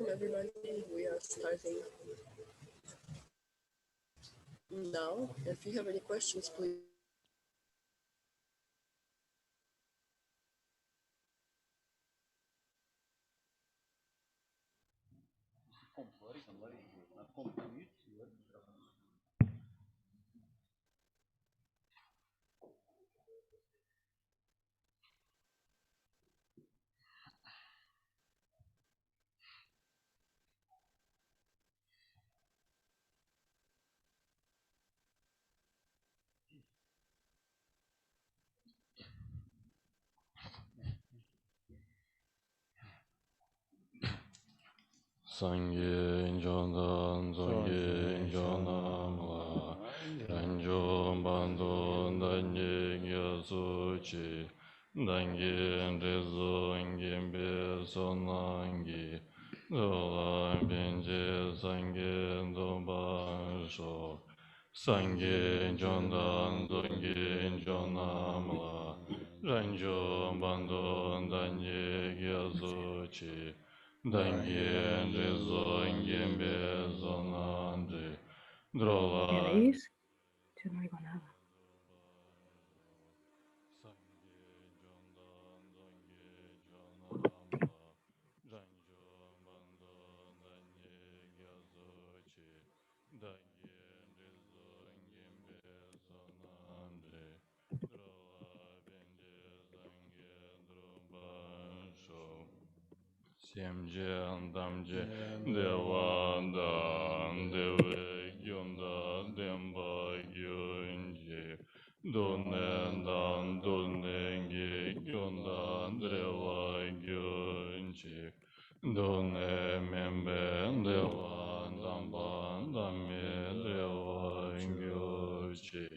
welcome everybody. We are starting now. If you have any questions, please. Sangye Jondan Zongye Jonamla Ranjom Bando Danye Gyasu Chi Dangye Rezo Ngembe Sonangi Dola Benje Sangye Doban Sho Sangye Jondan Zongye Jonamla Ranjom Bando Danye Gyasu Chi Dangye Rezo Ngembe Zonande Drola. ¿Me veis? Yo no oigo nada. Semje damje devanda deve gyunda demba gyunje donen donenge gyunda dreva gyunje done membe devandan bandame dreva gyunje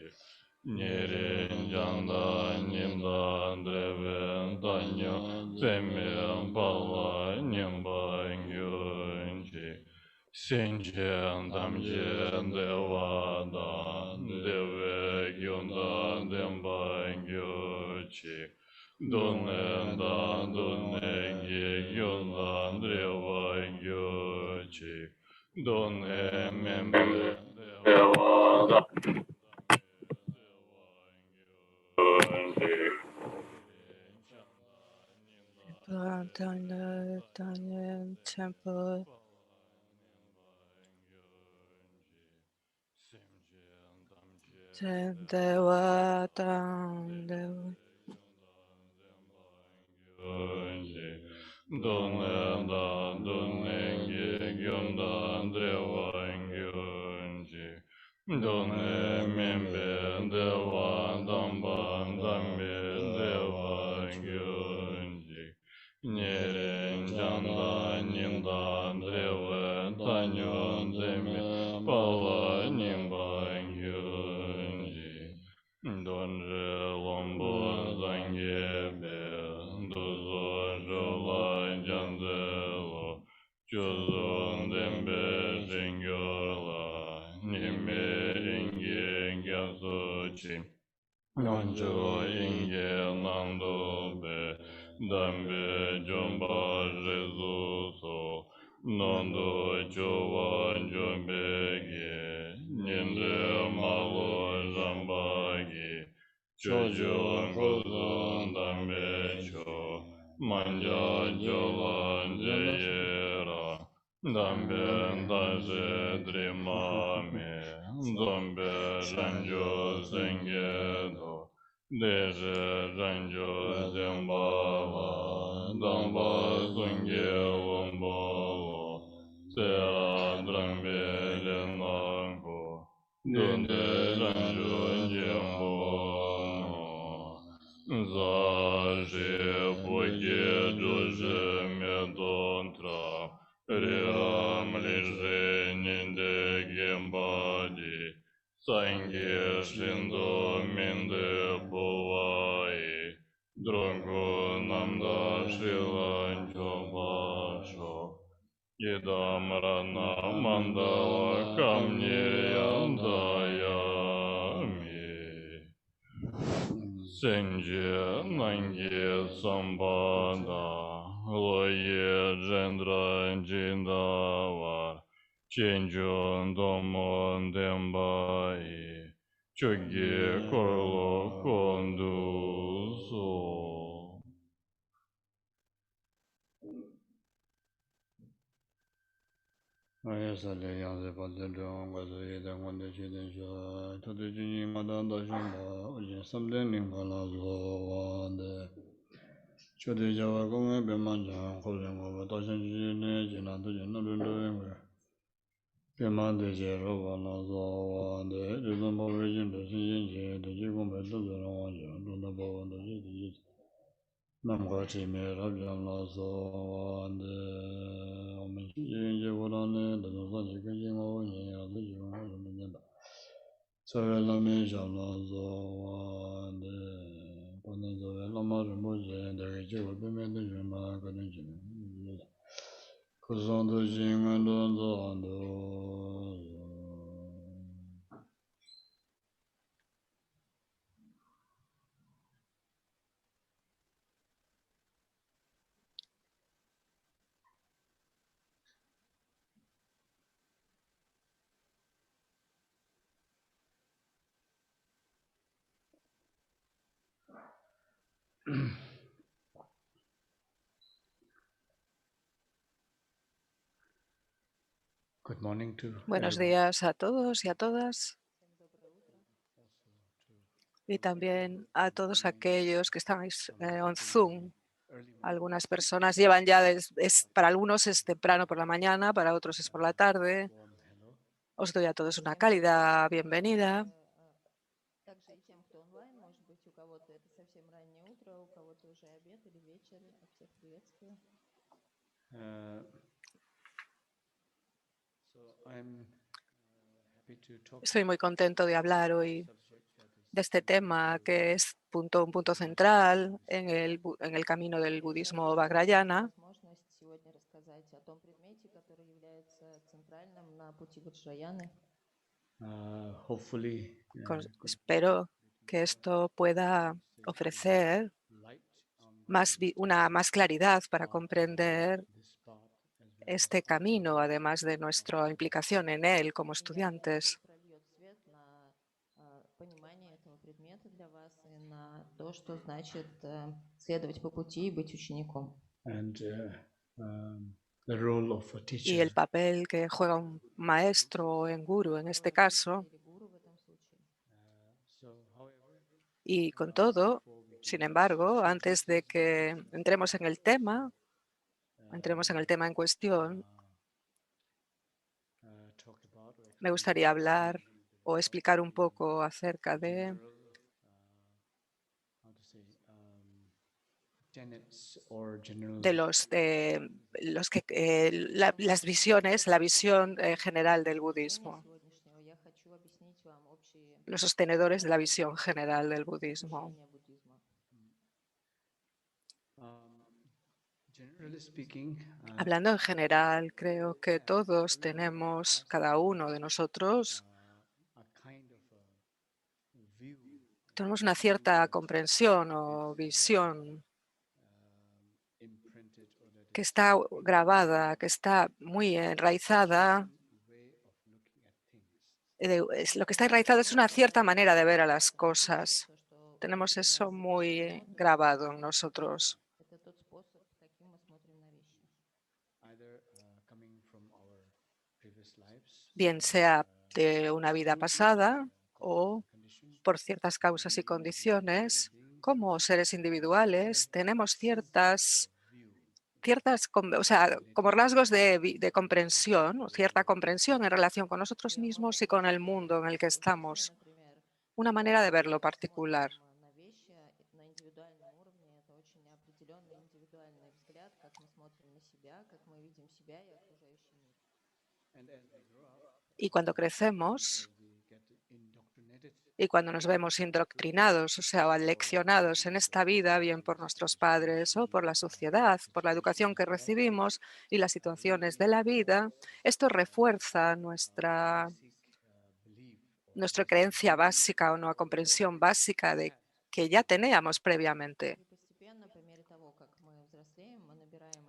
Nirin janda ninda dreven danyo zemen pala nimba gyunji Senjen damjen deva dan deve gyunda demba gyunji Donen da donengi gyunda dreva gyunji Donen membe deva dan Tanyan Temple. Dewa Dam Dewa. Donen da donengi gyunda dreva gyunji Donen membe deva damba dambe deva gyunji Niren janda ninda dreva tanyo zeme pala nimba gyunji Donje lombo zangebe dozo jola janzelo Chozo dembe jingyola nime inge gyasochi Nonjo inge nandobe dambe jomba jesu so Nondo jowa jombege Nyende malo jambagi Chojo gozo dambe cho Manja jola jeyera Dambe daje drimame Dombe ranjo zengedo Deje ranjo zembala Damba zunge wombolo Sera drambe lenango Dunde ranjo jembo Zaje boye doje medontra Riram lije ninde gembadi Sange shindo minde povai Drongo namda shilancho basho Yedam rana mandala kamni yandayami Senje nange sambada Loye Jendra Jindavar Chenjun Domon Dembai Chogi Korlo Kondu So Ayasale Yanze Padendron Gazi Dangonde Chidensha Tade Jini Madanda Shamba Ujin Samden Nimbala Wande Chode Java Gome Bemanja Kolengo Tashan Jine Jina Tujin Nabendo Bemande Jero Vala Wande Rizombo Virgin Desin Yin De Jigombe Duzera Wanja Dunda Bawanda Jidi Namga Chime Rabjan Lazo Wande Omen Yin Jevorane Duzan Jikin Jingo Yin Yadu Jingo Yin Savelame Jalazo Wande Panazove Lama Rimboje Dagi Jigo Bimende Jima Kadinjin Kuzondo Jingan Dondo Good morning to Buenos everyone. días a todos y a todas, y también a todos aquellos que estáis on Zoom. Algunas personas llevan ya, para algunos es temprano por la mañana, para otros es por la tarde. Os doy a todos una cálida bienvenida. Также и тем, кто онлайн, может быть, у кого-то это совсем раннее утро, у кого-то уже обед или вечер. Всех приветствую. Estoy muy contento de hablar hoy de este tema que es un punto central en el camino del budismo Vajrayana. Возможность сегодня рассказать о том предмете, который является центральным на пути Ваджраяны. Espero que esto pueda ofrecer más claridad para comprender este camino, además de nuestra implicación en él como estudiantes. Прольет свет на понимание этого предмета для вас и на то, что значит следовать по пути и быть учеником. Y el papel que juega un maestro en guru en este caso. Или гуру в этом случае. Y con todo, sin embargo, antes de que entremos en el tema en cuestión, me gustaría hablar o explicar un poco acerca de las visiones, la visión general del budismo, Сегодняшнего я хочу объяснить вам общие los sostenedores de la visión general del budismo. мышления буддизма. Hablando en general, creo que todos tenemos, cada uno de nosotros, tenemos una cierta comprensión o visión que está grabada, que está muy enraizada. Lo que está enraizado es una cierta manera de ver a las cosas. Tenemos eso muy grabado en nosotros. Это тот способ, каким мы смотрим на вещи. Bien sea de una vida pasada o por ciertas causas y condiciones, como seres individuales, tenemos como rasgos de comprensión, o cierta comprensión en relación con nosotros mismos y con el mundo en el que estamos. Например, Una manera de verlo particular. на вещи на индивидуальном уровне это очень определенный индивидуальный взгляд, как мы смотрим на себя, как мы видим себя и окружающий мир. Y cuando crecemos y cuando nos vemos indoctrinados, o sea, aleccionados en esta vida, bien por nuestros padres o por la sociedad, por la educación que recibimos y las situaciones de la vida, esto refuerza nuestra creencia básica o nuestra comprensión básica de que ya teníamos previamente. И постепенно, по мере того, как мы взрослеем, мы набираем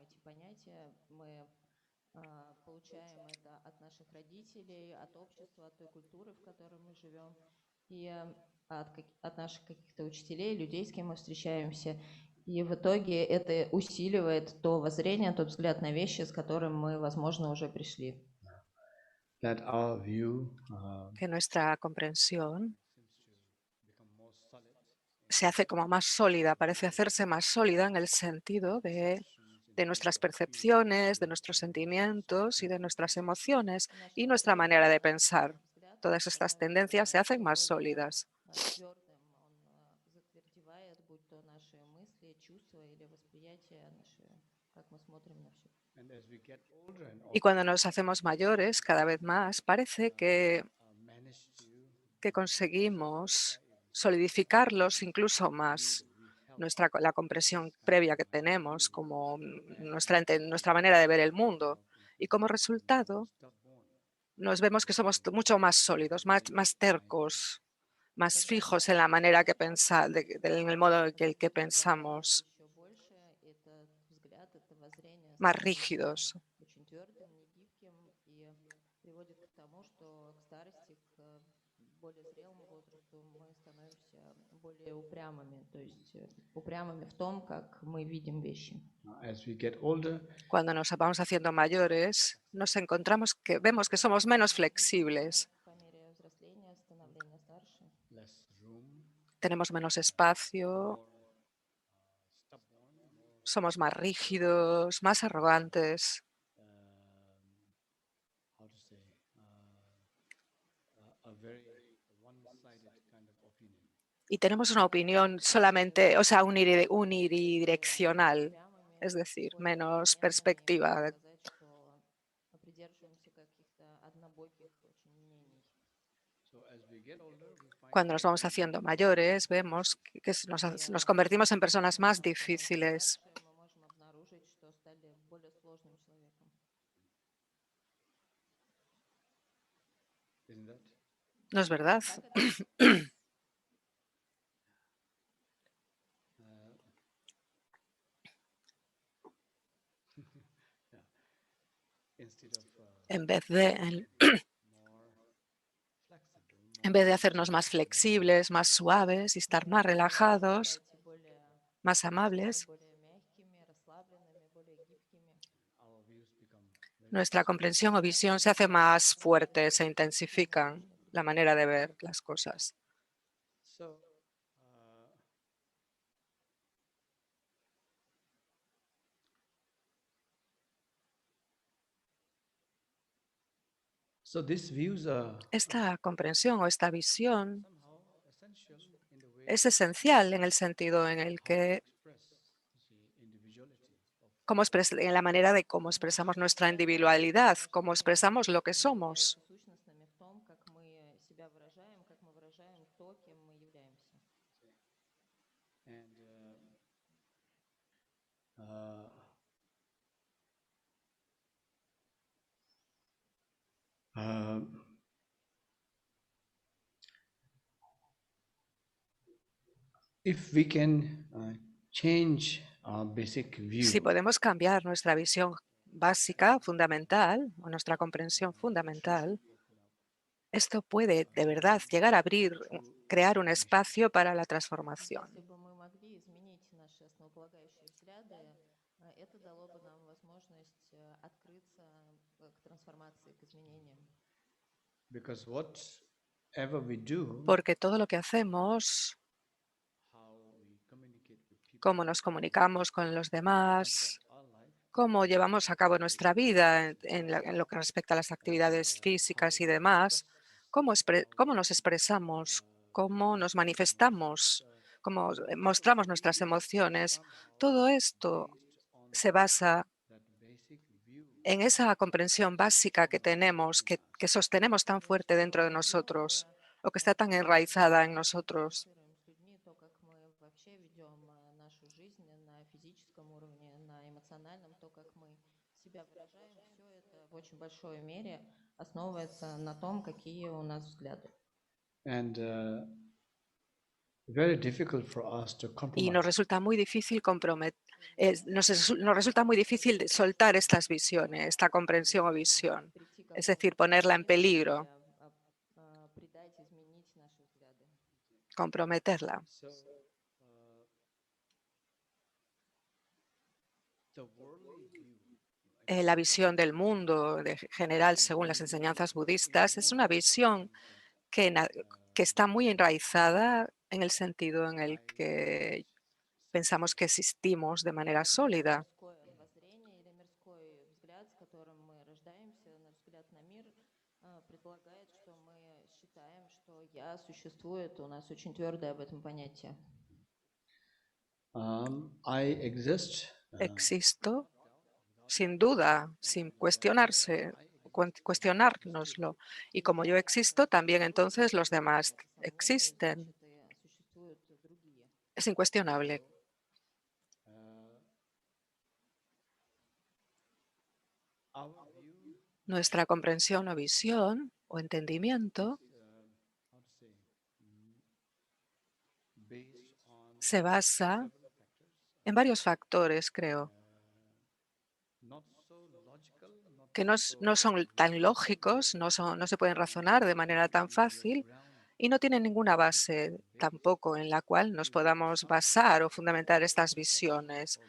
получаем это от наших родителей, от общества, от той культуры, в которой мы живем, и от наших каких-то учителей, людей, с кем мы встречаемся. И в итоге это усиливает то воззрение, тот взгляд на вещи, с которым мы, возможно, уже пришли. That our view Que nuestra comprensión seems to become more solid se hace como más sólida, parece hacerse más sólida en el sentido de nuestras percepciones, de nuestros sentimientos y de nuestras emociones y nuestra manera de pensar. Todas estas tendencias se hacen más sólidas. Твердым он затвердевает, будь то наши мысли, чувства или восприятия, как мы смотрим на все. and as we get older and Y cuando nos hacemos mayores, cada vez más, parece manage to que conseguimos solidificarlos incluso más. La comprensión previa que tenemos, como nuestra manera de ver el mundo. Y como resultado, nos vemos que somos mucho más sólidos, más tercos, más fijos en la manera que pensar, en el modo en el que pensamos, Еще больше этот взгляд, это воззрение más становится rígidos. очень твердым, негибким и приводит к тому, что к старости, к более зрелому возрасту мы становимся более упрямыми, то есть упрямыми в том, как мы видим вещи. as we get older, Cuando nos vamos haciendo mayores, nos encontramos que vemos que somos menos flexibles, По мере взросления, становления старше, less room, tenemos menos espacio, stubborn, more somos más rígidos, más arrogantes how to say a very one-sided kind of opinion. y tenemos una opinión solamente, o sea, unidireccional, упрямыми, es decir, более menos одномерными, можно perspectiva. сказать, что придерживаемся каких-то однобоких очень мнений. So as we get older, we find Cuando nos vamos haciendo mayores, vemos que nos convertimos en personas más Становимся difíciles. старше, мы можем обнаружить, что стали более сложным человеком. isn't that? ¿No es verdad? Instead of En vez de, more flexible, en vez de hacernos más flexibles, más suaves y estar más relajados, Стать более, más amables, более мягкими, расслабленными, более гибкими. our views become very nuestra comprensión o visión se hace más fuerte, se intensifican la manera de ver las cosas. so. So these views are Esta comprensión o esta visión somehow essential in the way es esencial en el sentido en el que express the individuality of en la manera de cómo expresamos nuestra individualidad, cómo expresamos lo que somos. Сущностными в том, как мы себя выражаем, как мы выражаем то, кем мы являемся. and uh, uh, if we can change our basic view, Si podemos cambiar nuestra visión básica, fundamental, o nuestra comprensión fundamental, esto puede de verdad llegar a crear un espacio para la transformación. Если бы мы могли изменить наши основополагающие взгляды, это дало бы нам возможность открыться к трансформации, к изменениям. because whatever we do, Porque todo lo que hacemos, how we communicate with people, cómo nos comunicamos con los demás, our life, cómo llevamos a cabo nuestra vida en lo que respecta a las actividades físicas y demás, cómo nos expresamos, cómo nos manifestamos, cómo mostramos nuestras emociones. Todo esto based on se basa that basic view, en esa comprensión básica que tenemos, que sostenemos tan fuerte dentro de nosotros, o que está tan enraizada en nosotros. Коммуницируем с людьми, то, как мы вообще ведем нашу жизнь на физическом уровне, на эмоциональном, то, как мы себя выражаем, все это в очень большой мере основывается на том, какие у нас взгляды. and very difficult for us to Y nos compromise. resulta muy difícil nos resulta muy difícil soltar estas visiones, esta comprensión o visión, es decir, ponerla en peligro, comprometerla. So, the worldly view, La visión del mundo general, según las enseñanzas budistas, es una visión que está muy enraizada en el sentido en el que pensamos que existimos de manera sólida. I exist. Existo sin duda, sin cuestionárnoslo. Y como yo existo, también entonces los demás existen. Es incuestionable. Our view Nuestra comprensión o visión o entendimiento how to say, based on se basa several factors, en varios factores, creo, not so logical, not que so no son tan lógicos, no se pueden razonar de manera tan fácil y no tienen ninguna base tampoco en la cual nos podamos basar o fundamentar estas visiones.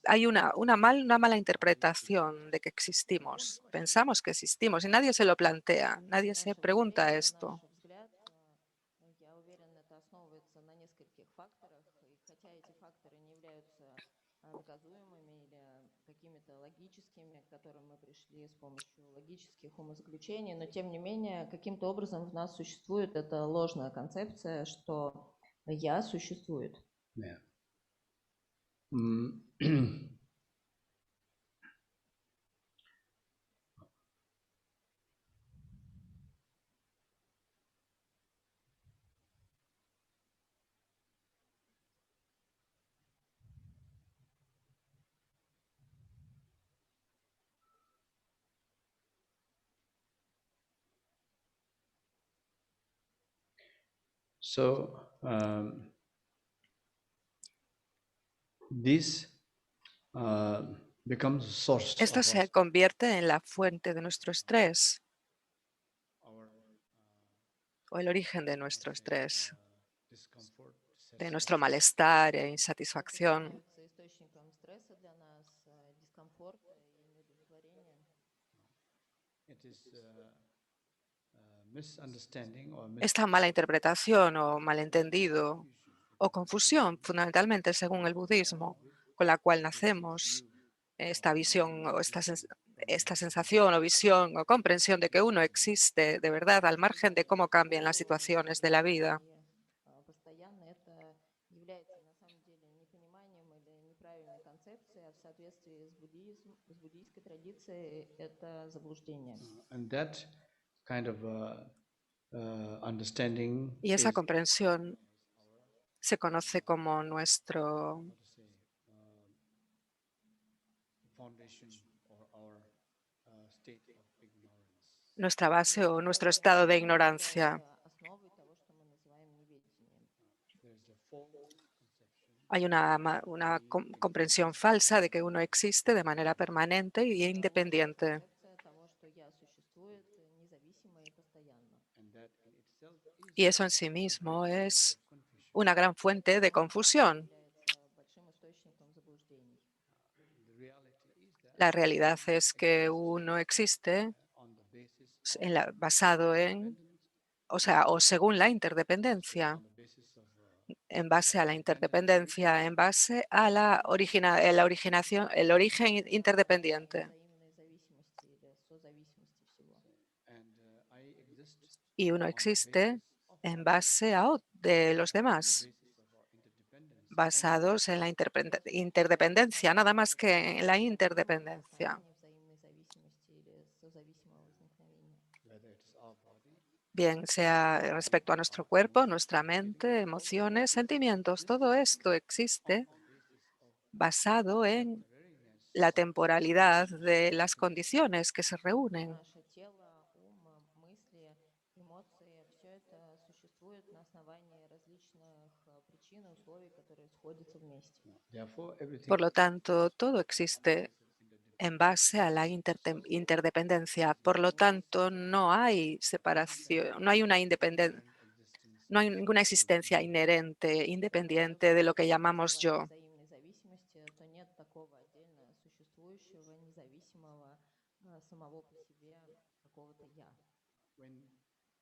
Hay una mala interpretación de que existimos. Pensamos que existimos y nadie se lo plantea, nadie se pregunta esto. Какими-то логическими, к которым мы пришли с помощью логических умозаключений, но тем не менее каким-то образом в нас существует эта ложная концепция, что я существует. Yeah. So this becomes a source Esto of se convierte en la fuente de nuestro estrés our o el origen de nuestro estrés, discomfort, de nuestro malestar e Это insatisfacción. становится источником стресса для нас, дискомфорта и неудовлетворения. It is misunderstanding or Esta mala interpretación o malentendido o confusión, fundamentalmente según el budismo, con la cual nacemos, esta visión o esta sensación o visión o comprensión de que uno existe de verdad al margen de cómo cambian las situaciones de la vida. Постоянно это является на самом деле непониманием или неправильной концепцией, а в соответствии с буддийской традицией это заблуждение. and that kind of understanding Y esa is comprensión se conoce como nuestro how to say foundation or our state of ignorance. nuestra base o nuestro estado de ignorancia. Основой того, что мы называем неведением. There's a false conception Hay una comprensión falsa de que uno existe de manera permanente e independiente. Концепция того, что я существует независимо и постоянно. and that in itself is Y eso en sí mismo es confusion. una gran fuente de confusión. Является большим источником заблуждений. The reality is that La realidad es que uno existe on the basis basado en, o según la interdependencia, on the basis of en base a la interdependencia, en base a el origen interdependiente. Взаимной зависимости или созависимости всего. and I exist Y uno existe en base de los demás, basis of our interdependence basados en la interdependencia, nada más que en la interdependencia. Взаимной зависимости или созависимого возникновения. whether it is our body Bien sea respecto a nuestro cuerpo, nuestra mente, emociones, sentimientos, todo esto existe basado en la temporalidad de las condiciones que se reúnen. Наше тело, ум, мысли, эмоции, все это существует на основании различных причин и условий, которые сходятся вместе. Therefore, everything Por lo tanto, todo existe en base a la interdependencia. Por lo tanto, no hay separación, no hay una independencia, no hay ninguna existencia inherente, independiente de lo que llamamos yo. Взаимной зависимости, то нет такого отдельно существующего, независимого самого по себе какого-то я. when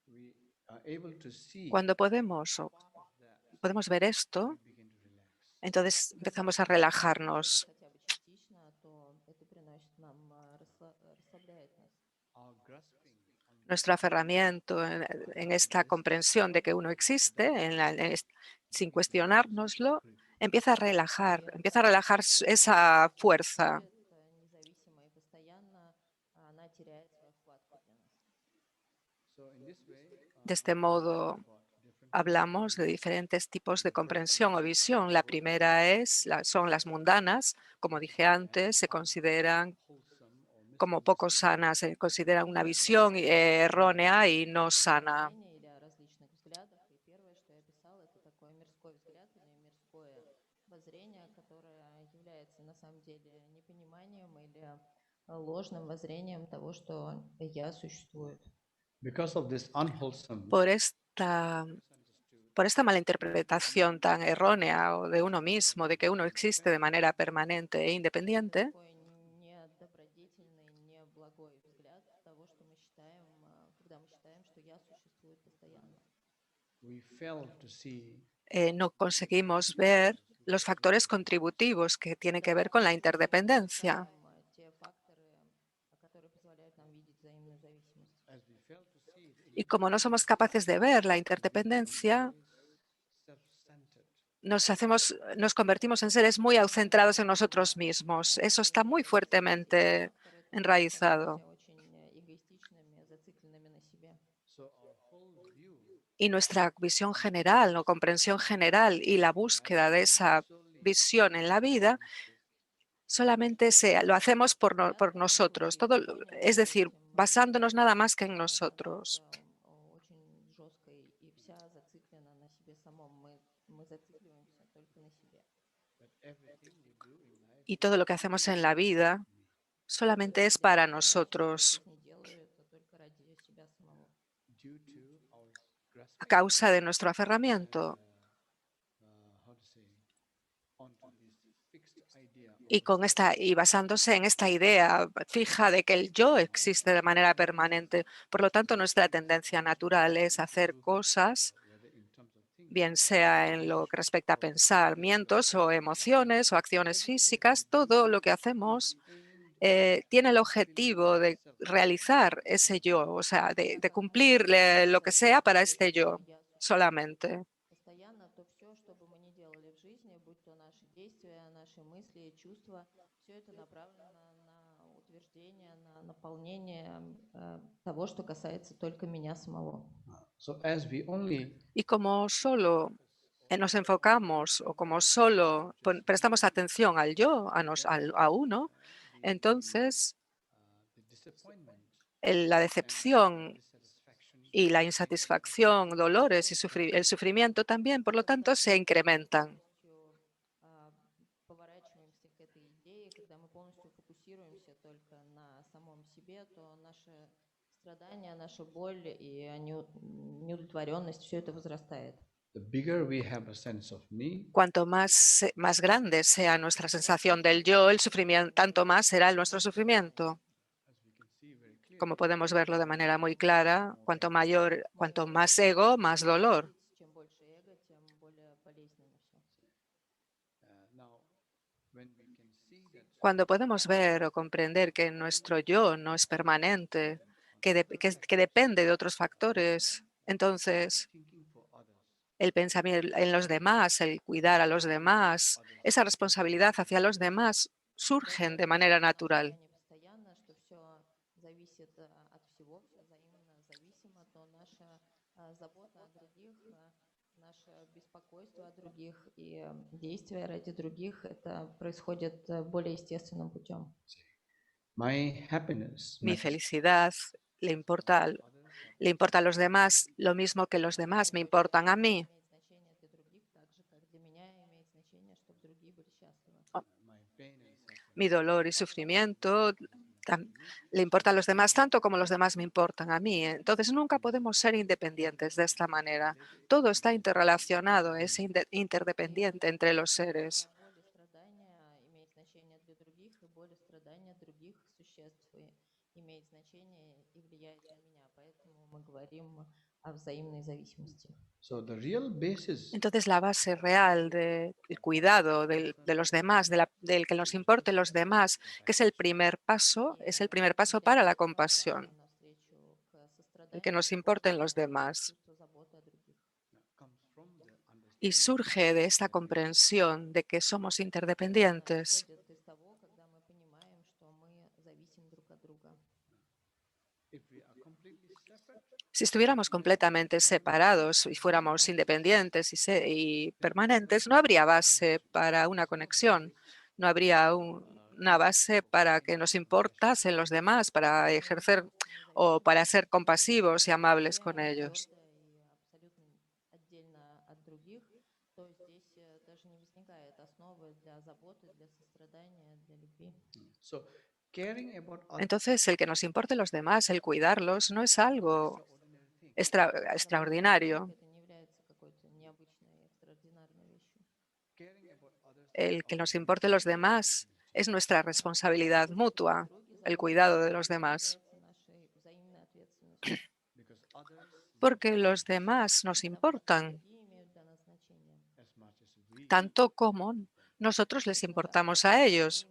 we are able to see Cuando podemos podemos ver esto, we begin to relax. entonces empezamos a relajarnos. Хотя бы частично, то это приносит нам, расслабляет нас. Our grasping on Nuestro aferramiento en esta comprensión de que uno existe, sin cuestionárnoslo, empieza a relajar esa fuerza. Независимо и постоянно, она теряет свою хватку для нас. so in this way De este modo, about different hablamos de diferentes tipos de comprensión o visión. La primera son las mundanas. Como dije antes, se consideran wholesome or como poco sanas, se consideran una visión errónea y no sana. Или о различных взглядах. И первое, что я описала, это такой мирской взгляд или мирское воззрение, которое является на самом деле непониманием или ложным воззрением того, что я существует. because of this unwholesome Por esta mala interpretación tan errónea o de uno mismo, de que uno existe de manera permanente e independiente, Такой недобродетельный, неблагой взгляд того, что мы считаем, когда мы считаем, что я существую постоянно. we fail to see no conseguimos ver los factores contributivos que tienen que ver con la interdependencia. Те факторы, которые позволяют нам видеть взаимную зависимость. as we fail to see it Y como no somos capaces de ver la interdependencia, self-centered nos convertimos en seres muy centrados en nosotros mismos. Eso está muy fuertemente enraizado. Очень эгоистичными, зацикленными на себе. so our whole view Y nuestra visión general o comprensión general y la búsqueda de esa visión en la vida solamente lo hacemos por nosotros, es decir, basándonos nada más que en nosotros. Очень жестко и вся зациклена на себе самом. Мы зацикливаемся только на себе. but everything we do in life Y todo lo que hacemos en la vida solamente es para nosotros, Не делаю это только ради себя самого. due to our a grasping causa de nuestro aferramiento how to say onto this fixed idea y basándose en esta idea fija de que el yo existe de manera permanente. Por lo tanto, nuestra tendencia natural es hacer cosas, whether in terms of things bien sea en lo que respecta a pensamientos o emociones o acciones físicas. Todo lo que hacemos tiene el objetivo de realizar ese yo, o sea, de cumplir lo que sea para este yo solamente. Постоянно, то все, что бы мы ни делали в жизни, будь то наши действия, наши мысли, чувства, все это направлено на утверждение, на наполнение того, что касается только меня самого. so as we only Y como solo nos enfocamos o como solo prestamos atención al yo, a uno, entonces the disappointment la decepción dissatisfaction y la insatisfacción, dolores y el sufrimiento también, por lo tanto, se incrementan. Поворачиваемся к этой идее, когда мы полностью фокусируемся только на самом себе, то наши страдания, наша боль и неудовлетворенность, все это возрастает. the bigger we have a sense of me Cuanto más grande sea nuestra sensación del yo, el sufrimiento, tanto más será nuestro sufrimiento. as we can see very clearly Como podemos verlo de manera muy clara, cuanto más ego, más dolor. Чем больше эго, тем более болезненно все. now when we can see that Cuando podemos ver o comprender que nuestro yo no es permanente, que depende de otros factores, entonces thinking for others el pensamiento en los demás, el cuidar a los demás, esa responsabilidad hacia los demás surgen de manera natural. Не постоянно, что все зависит от всего, все взаимно зависимо, то наша забота о других, наше беспокойство о других и действия ради других, это происходит более естественным путем. my happiness Mi matters felicidad le importa a los demás lo mismo que los demás me importan a mí. Имеет значение для других так Mi dolor y sufrimiento le importan a los demás tanto como los demás me importan a mí. Entonces nunca podemos ser independientes de esta manera. Todo está interrelacionado, es interdependiente entre los seres. So the real basis Entonces la base real del cuidado de los demás, del que nos importen los demás, que es el primer paso para la compasión, el que nos importen los demás. comes from the Y understanding surge de esta comprensión de que somos interdependientes. if we are completely separate, Si estuviéramos completamente separados y fuéramos independientes y permanentes, no habría base para una conexión, no habría una base para que nos importasen los demás, para ejercer o para ser compasivos y amables con ellos. so caring about others Entonces, el que nos importe los demás, el cuidarlos, no es algo extraordinary thing. extraordinario. Caring about others is El que our nos importe los demás es nuestra responsabilidad mutua, el cuidado de los demás. because others Porque los demás nos importan as much as we tanto como nosotros les importamos a ellos.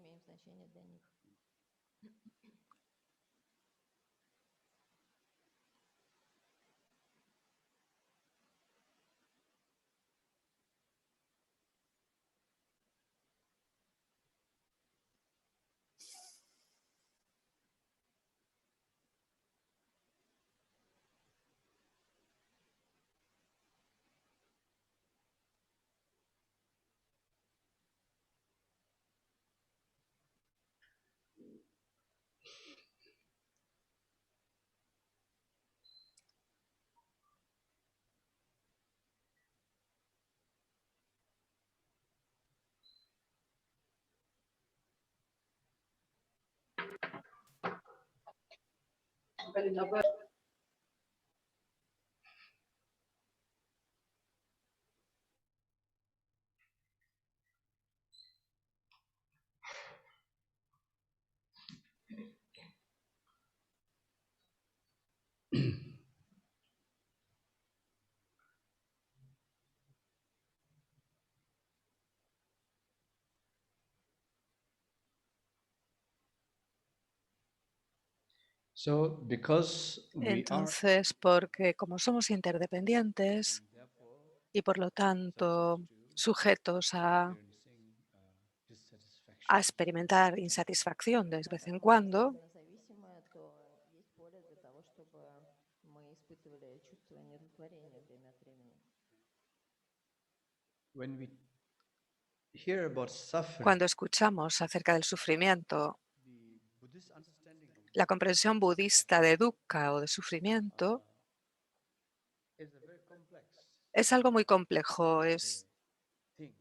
so because we are Entonces, porque como somos interdependientes therefore y por lo tanto sujetos experiencing a dissatisfaction experimentar insatisfacción de vez en cuando, when we hear about suffering cuando escuchamos acerca del sufrimiento, the Buddhist understanding of la comprensión budista de dukkha o de sufrimiento is a very complex es algo muy complejo, es thing.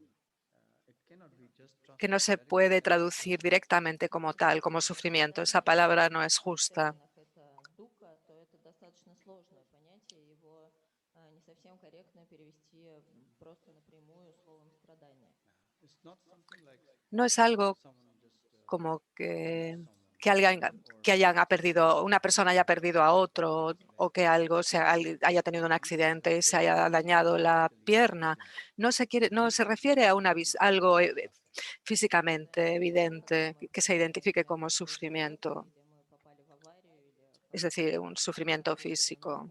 It cannot be just que no se translated puede traducir directamente como tal, como sufrimiento. Esa palabra no es justa. it's not something like No es algo someone just como someone que una persona haya perdido a otro o que algo haya tenido un accidente y se haya dañado la pierna. No se refiere a algo físicamente evidente que se identifique como sufrimiento, es decir, un sufrimiento físico.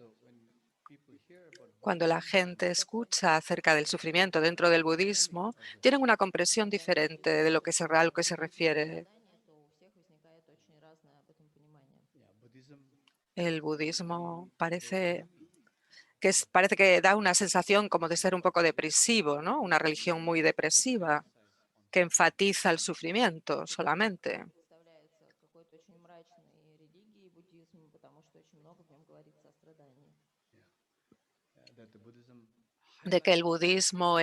so when people hear about Cuando la gente escucha acerca del sufrimiento dentro del budismo, tienen una comprensión diferente de lo que a lo que se refiere. Buddhism El budismo parece que da una sensación como de ser un poco depresivo, ¿no? Una religión muy depresiva que enfatiza el sufrimiento solamente. de que el budismo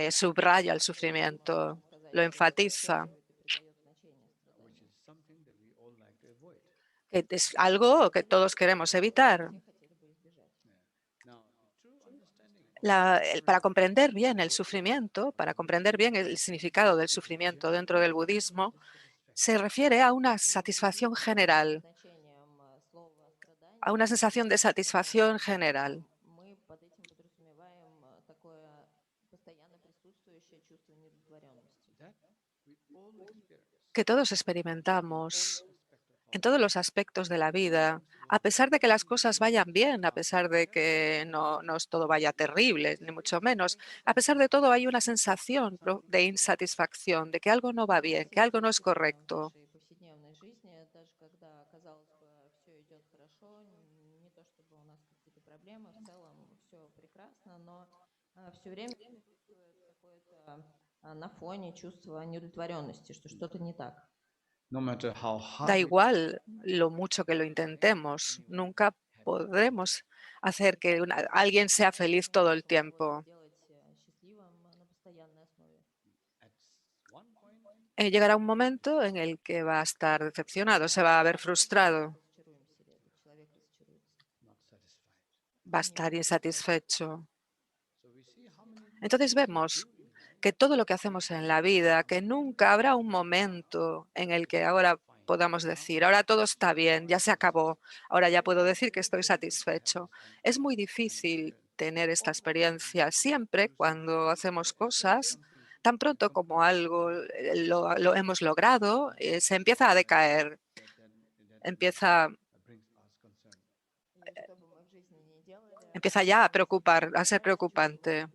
subraya el sufrimiento, lo enfatiza, que es algo que todos queremos evitar. Para comprender bien el sufrimiento, para comprender bien el significado del sufrimiento dentro del budismo, se refiere a una satisfacción general, a una sensación de satisfacción general. Que todos experimentamos en todos los aspectos de la vida, a pesar de que las cosas vayan bien, a pesar de que no todo vaya terrible, ni mucho menos, a pesar de todo hay una sensación de insatisfacción, de que algo no va bien, que algo no es correcto. Da igual lo mucho que lo intentemos, nunca podremos hacer que alguien sea feliz todo el tiempo. Llegará un momento en el que va a estar decepcionado, se va a ver frustrado, va a estar insatisfecho. Entonces vemos que todo lo que hacemos en la vida, que nunca habrá un momento en el que ahora podamos decir, ahora todo está bien, ya se acabó, ahora ya puedo decir que estoy satisfecho. Es muy difícil tener esta experiencia siempre cuando hacemos cosas. Tan pronto como algo lo hemos logrado, se empieza a decaer, empieza ya a preocupar, a ser preocupante.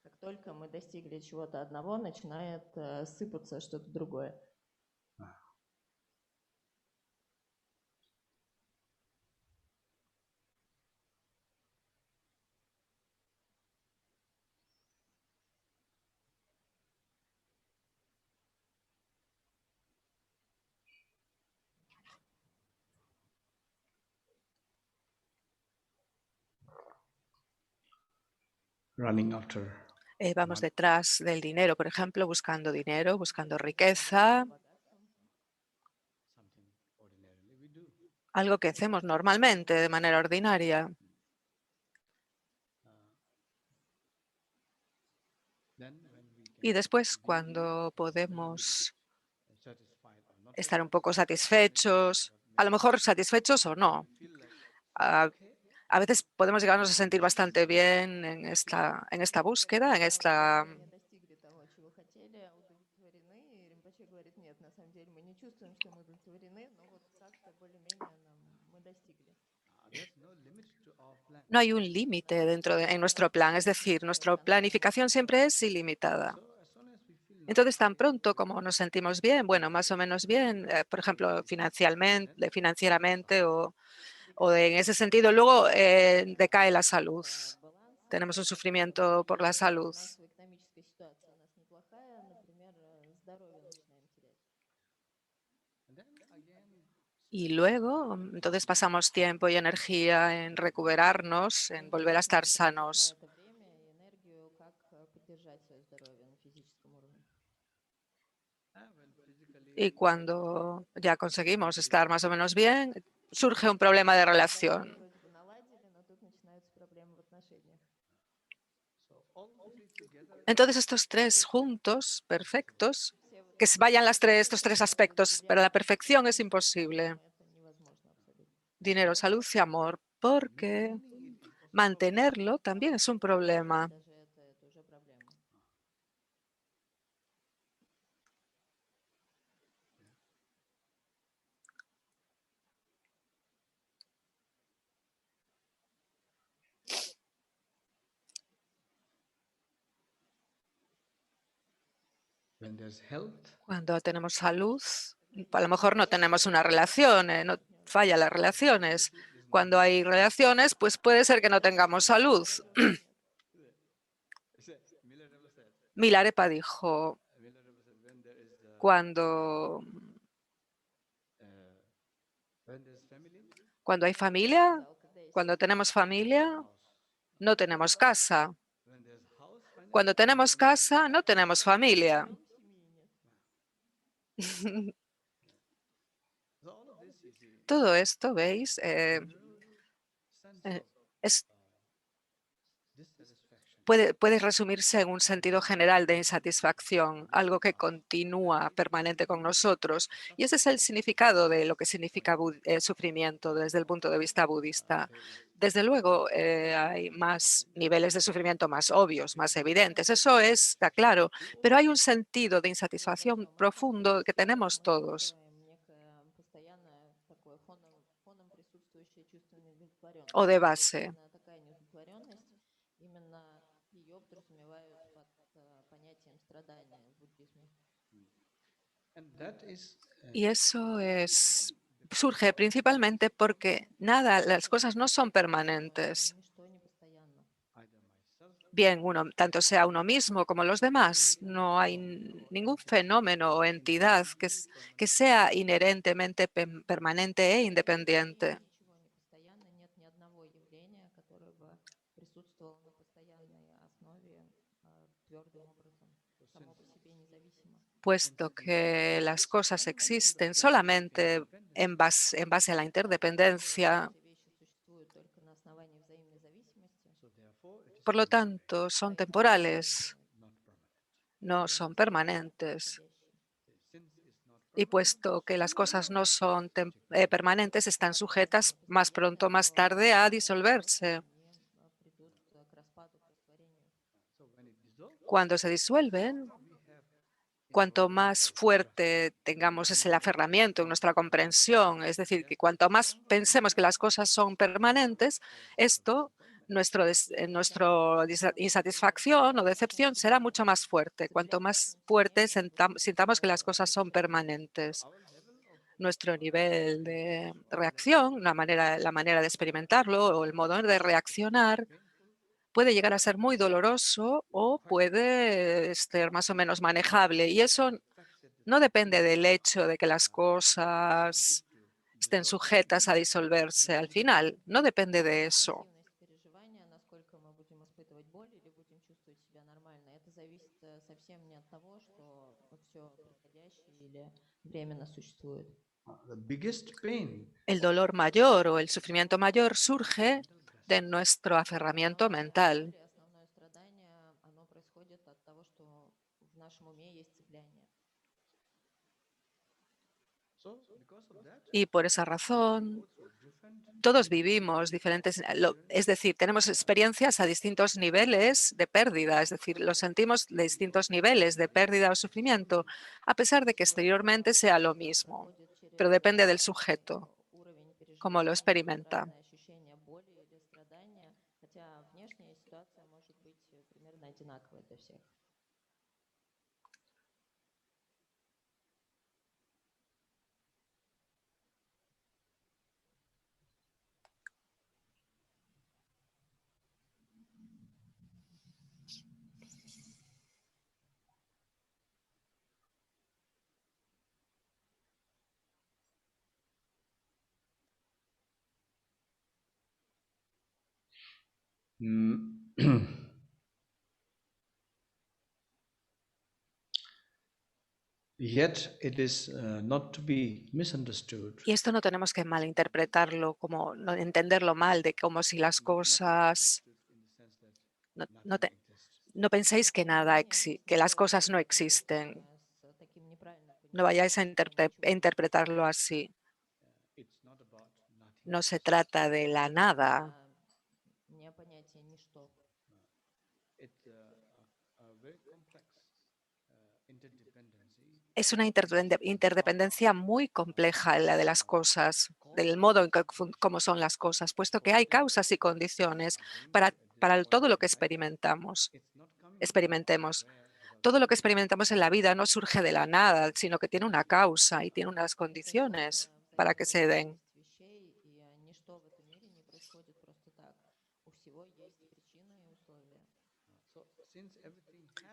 Как только мы достигли чего-то одного, начинает сыпаться что-то другое. Vamos detrás del dinero, por ejemplo, buscando dinero, buscando riqueza, algo que hacemos normalmente, de manera ordinaria. Y después, cuando podemos estar un poco satisfechos, a lo mejor satisfechos o no, a veces podemos llegarnos a sentir bastante bien en esta búsqueda, en esta... No hay un límite en nuestro plan, es decir, nuestra planificación siempre es ilimitada. Entonces, tan pronto como nos sentimos bien, bueno, más o menos bien, por ejemplo, financieramente o en ese sentido, luego decae la salud. Tenemos un sufrimiento por la salud. Y luego, entonces pasamos tiempo y energía en recuperarnos, en volver a estar sanos. Y cuando ya conseguimos estar más o menos bien, surge un problema de relación. Entonces, estos tres juntos, perfectos, que se vayan estos tres aspectos, pero la perfección es imposible. Dinero, salud y amor, porque mantenerlo también es un problema. Cuando tenemos salud, a lo mejor no tenemos una relación, no fallan las relaciones. Cuando hay relaciones, pues puede ser que no tengamos salud. Milarepa dijo, cuando hay familia, cuando tenemos familia, no tenemos casa. Cuando tenemos casa, no tenemos familia. Todo esto, ¿veis? Es puede resumirse en un sentido general de insatisfacción, algo que continúa permanente con nosotros. Y ese es el significado de lo que significa sufrimiento desde el punto de vista budista. Desde luego, hay más niveles de sufrimiento más obvios, más evidentes. Eso está claro. Pero hay un sentido de insatisfacción profundo que tenemos todos, o de base. Y eso surge principalmente porque las cosas no son permanentes. Bien, tanto sea uno mismo como los demás, no hay ningún fenómeno o entidad que sea inherentemente permanente e independiente. Puesto que las cosas existen solamente en base a la interdependencia, por lo tanto, son temporales, no son permanentes. Y puesto que las cosas no son permanentes, están sujetas más pronto o más tarde a disolverse. Cuando se disuelven, cuanto más fuerte tengamos el aferramiento en nuestra comprensión, es decir, que cuanto más pensemos que las cosas son permanentes, nuestra insatisfacción o decepción será mucho más fuerte. Cuanto más fuerte sintamos que las cosas son permanentes. Nuestro nivel de reacción, la manera de experimentarlo o el modo de reaccionar puede llegar a ser muy doloroso o puede ser más o menos manejable. Y eso no depende del hecho de que las cosas estén sujetas a disolverse al final. No depende de eso. El dolor mayor o el sufrimiento mayor surge de nuestro aferramiento mental. Y por esa razón, todos vivimos diferentes, es decir, tenemos experiencias a distintos niveles de pérdida, es decir, lo sentimos de distintos niveles de pérdida o sufrimiento, a pesar de que exteriormente sea lo mismo, pero depende del sujeto, cómo lo experimenta. Yet it is not to be misunderstood. Y esto no tenemos que malinterpretarlo, como entenderlo mal, de como si las cosas no penséis que que las cosas no existen. No vayáis a interpretarlo así. No se trata de la nada. Es una interdependencia muy compleja la de las cosas, del modo en que cómo son las cosas, puesto que hay causas y condiciones para todo lo que experimentemos. Todo lo que experimentamos en la vida no surge de la nada, sino que tiene una causa y tiene unas condiciones para que se den.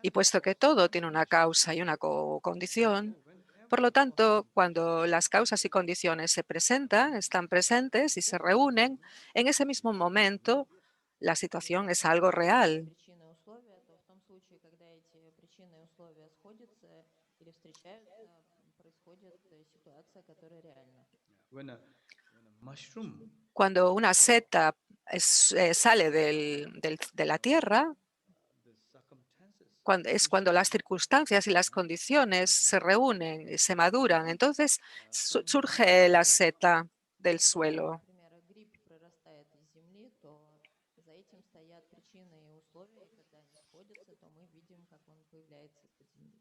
Y puesto que todo tiene una causa y una condición, por lo tanto, cuando las causas y condiciones se presentan, están presentes y se reúnen, en ese mismo momento la situación es algo real. Причины и условия, то в том случае, когда эти причины и условия сходятся или встречаются, происходит ситуация, которая реальна. When a mushroom Cuando una seta sale de la tierra, the circumstances es cuando las circunstancias y las condiciones se reúnen y se maduran. Entonces surge la seta del suelo. Например, гриб прорастает из земли, то за этим стоят причины и условия, и когда они сходятся, то мы видим, как он появляется из-под земли.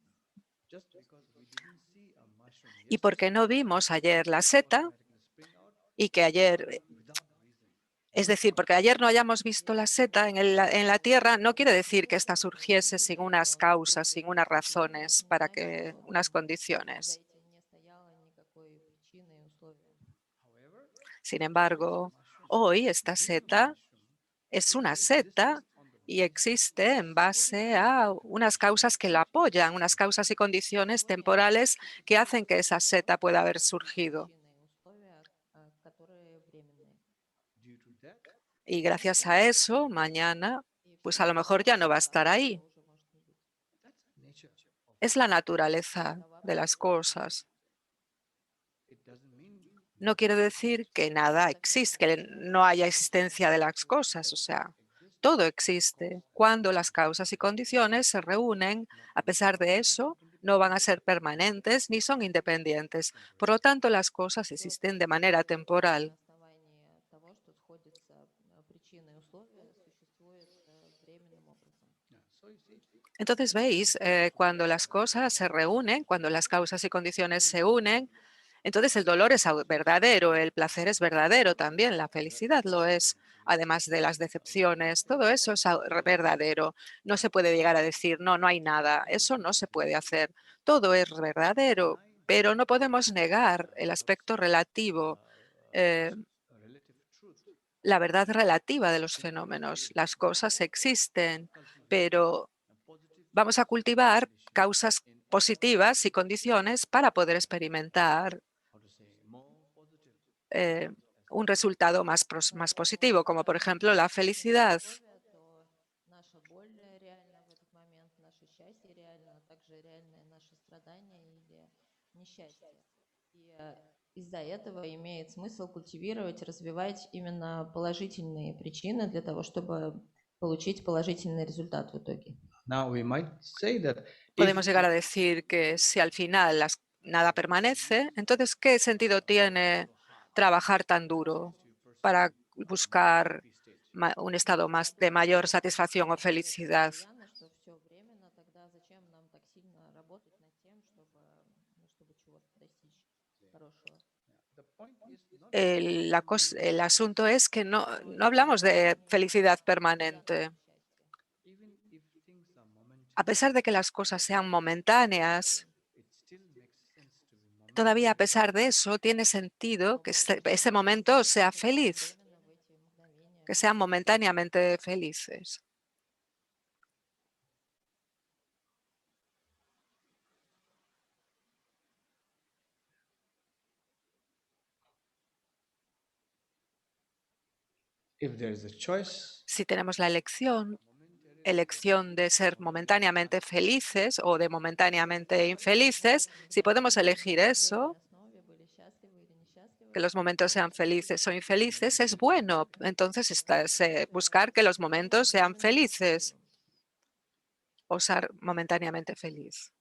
just because we didn't see a mushroom Y porque yesterday no vimos ayer la seta automatically spring out y que ayer, without reason. es decir, porque ayer no hayamos visto la seta en la tierra, no quiere decir que ésta surgiese sin unas causas, sin unas razones, para que unas За condiciones. этим не стояло никакой причины и условия. However, Sin embargo, hoy esta seta es una seta y existe en base a unas causas que la apoyan, unas causas y condiciones temporales que hacen que esa seta pueda haber surgido. Причины и условия, которые временные. due to that, Y gracias a eso, mañana, И в pues a lo связи с mejor ya no va a этим estar завтра ahí. этого уже может не быть. that's nature of Es la naturaleza Такова de las природа. cosas. it doesn't mean No quiere decir que nada existe, que no haya existencia de las cosas. O sea, todo existe. Cuando las causas y condiciones se reúnen, a pesar de eso, no van a ser permanentes ni son independientes. Por lo tanto, las cosas Все existen de manera происходит на temporal. основании того, что сходятся причины и условия, существует временным образом. yeah. So you see Entonces, veis, cuando las cosas se reúnen, cuando las causas y condiciones se unen, entonces el dolor es verdadero, el placer es verdadero también, la felicidad lo es, además de las decepciones, todo eso es verdadero. No se puede llegar a decir, no, no hay nada, eso no se puede hacer. Todo es verdadero, pero no podemos negar el aspecto relativo, eh, relative truth la verdad relativa de los fenómenos. Las cosas existen, pero and positive vamos a cultivar condition causas in positivas y condiciones para poder experimentar how to say more positive eh, as un resultado más positivo, como por ejemplo la felicidad. Условия, то наша боль реальна в этот момент, наше счастье реально, а также реальное наше страдание или несчастье. И из-за этого имеет смысл культивировать, развивать именно положительные причины для того, чтобы получить положительный результат в итоге. now we might say that if Podemos llegar a decir que si al final nada permanece, entonces ¿qué sentido tiene trabajar tan duro para buscar un estado más de mayor satisfacción o felicidad? Постоянно, что все временно, тогда зачем нам так сильно работать над тем, чтобы чего-то достичь хорошего? the point is not El asunto es que no hablamos de felicidad permanente. even if things are momentary A pesar de que las cosas sean momentáneas, it still makes sense to be momentary todavía a pesar de eso tiene sentido que ese momento sea feliz, Временно в эти мгновения. que sean momentáneamente felices. if there is a choice Si tenemos la elección momentary de ser momentáneamente felices o de momentáneamente infelices, si podemos elegir eso, Основе были счастливы или несчастливы. que los momentos sean felices o infelices, es bueno. Entonces, buscar que los momentos sean felices o ser momentáneamente feliz.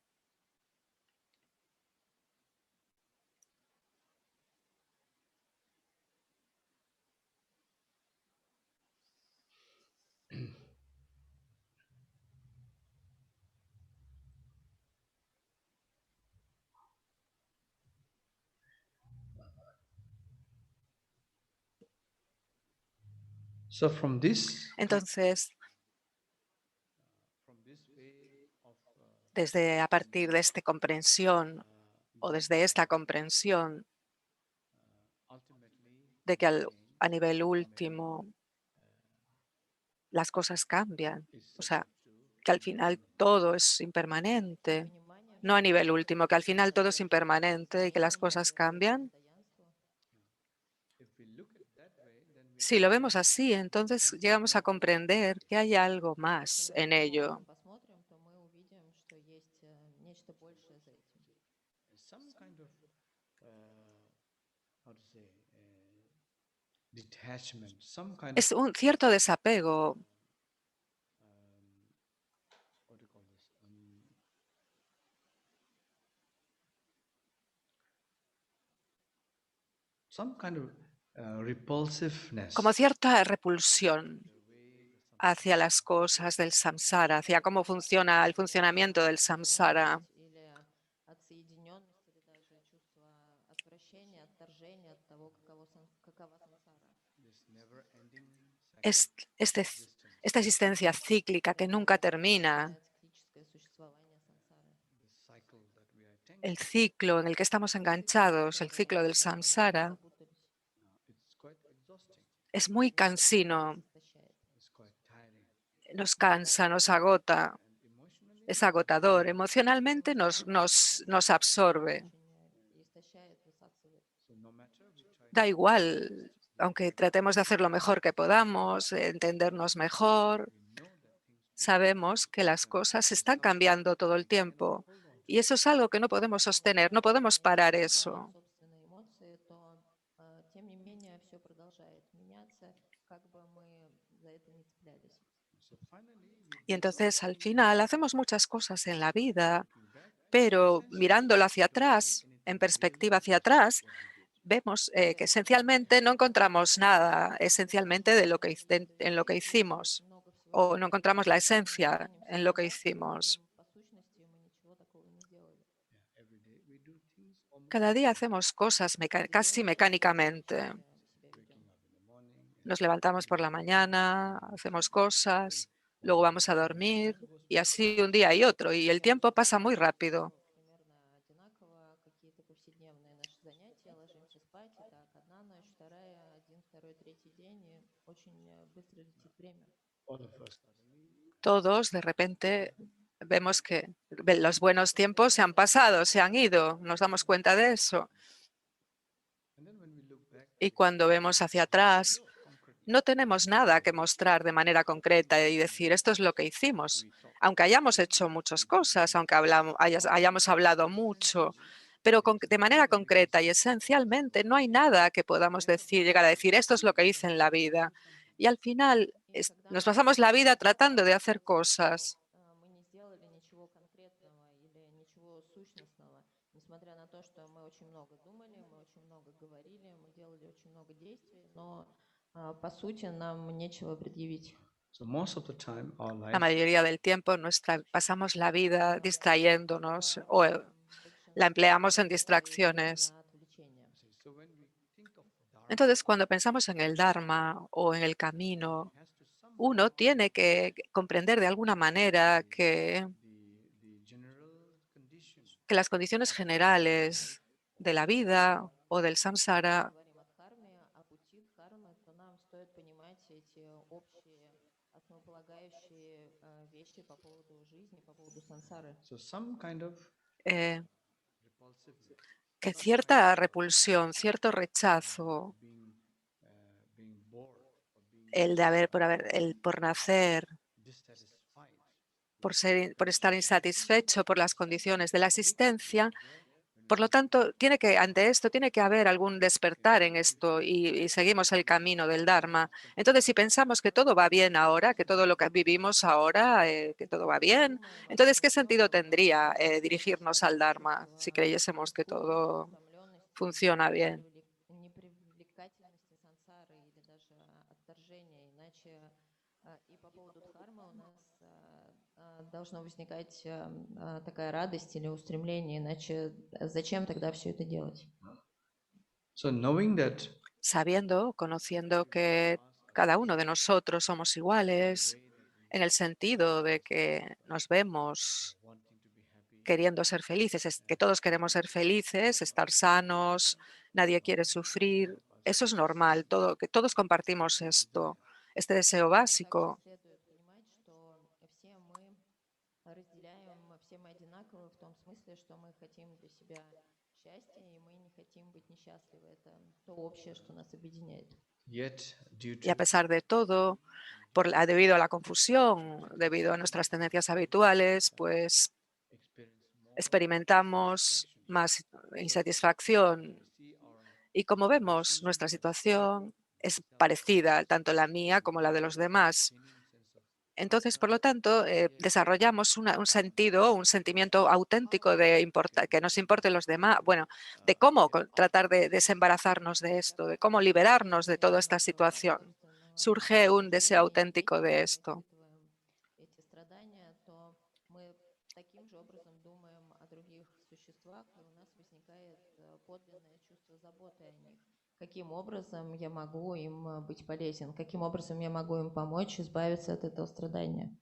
so from this Entonces, from this way of a partir de esta comprensión o desde esta comprensión ultimately de que everything a nivel ultimately último las cosas cambian, is o sea, subject to que al final todo es impermanente, no a nivel último, que al final todo es impermanente y que las cosas cambian. Si lo vemos así, entonces llegamos a comprender que hay algo más en ello. Some kind of how to say detachment, some kind of Es un cierto desapego, what do you call this? Some kind of repulsiveness. como cierta repulsión hacia las cosas del samsara, hacia cómo funciona el funcionamiento del samsara. This never-ending Es, este- esta existencia cíclica que nunca termina, cycle that we are el ciclo en el que estamos enganchados, el ciclo del samsara, it's quite exhausting. es muy cansino, It's quite tiring. nos cansa, nos agota, Emotionally, es agotador, emocionalmente nos absorbe. so no matter we try Da igual, aunque tratemos de hacer lo mejor que podamos, entendernos mejor, sabemos que las cosas están cambiando todo el tiempo y eso es algo que no podemos sostener, no podemos parar eso. so finally we Y entonces al final hacemos muchas cosas en la vida, pero mirándolo hacia atrás, en perspectiva hacia atrás, vemos que esencialmente no encontramos nada esencialmente de lo que, en lo que hicimos o no encontramos la esencia en lo que hicimos. every day we do things almost Cada día hacemos cosas casi mecánicamente. waking up in the morning Nos levantamos por la mañana, hacemos cosas, luego vamos a dormir y así un día y otro y el tiempo pasa muy rápido. all of us Todos de repente vemos que los buenos tiempos se han pasado, se han ido, nos damos cuenta de eso. and then when we look back Y cuando vemos hacia atrás, no tenemos nada que mostrar de manera concreta y decir esto es lo que hicimos. Aunque hayamos hecho muchas cosas, aunque hayamos hablado mucho, pero de manera concreta y esencialmente no hay nada que podamos decir, llegar a decir esto es lo que hice en la vida. Y al final nos pasamos la vida tratando de hacer cosas. so most of the time our La life mayoría del tiempo pasamos la vida distrayéndonos o la empleamos en distracciones. so when we think of dharma Entonces, cuando pensamos en el Dharma o en el camino, has to somehow uno tiene que comprender de alguna manera the general condition que las condiciones generales de la vida o del samsara so some kind of eh, repulsiveness que cierta repulsión, cierto rechazo, being bored or being el de por nacer, dissatisfied por estar insatisfecho por las condiciones de la existencia. Por lo tanto, ante esto tiene que haber algún despertar en esto y seguimos el camino del Dharma. Entonces, si pensamos que todo va bien ahora, que todo lo que vivimos ahora, que todo va bien, entonces, ¿qué sentido tendría dirigirnos al Dharma si creyésemos que todo funciona bien? Должно возникать такая радость или устремление, иначе зачем тогда все это делать? so knowing that Sabiendo, conociendo que cada uno de nosotros somos iguales, en el sentido de que nos vemos wanting to be happy queriendo ser felices, es que todos queremos ser felices, estar sanos, nadie quiere sufrir. Eso es normal, que todos compartimos esto, este deseo básico. Y a pesar de todo, debido a la confusión, debido a nuestras tendencias habituales, pues experimentamos más insatisfacción. Y como vemos, nuestra situación es parecida, tanto la mía como la de los demás. Entonces, por lo tanto, desarrollamos un sentido, un sentimiento auténtico de que nos importen los demás, bueno, de cómo tratar de desembarazarnos de esto, de cómo liberarnos de toda esta situación. Surge un deseo auténtico de esto. Каким образом я могу им быть полезен? Каким образом я могу им помочь избавиться от этого страдания?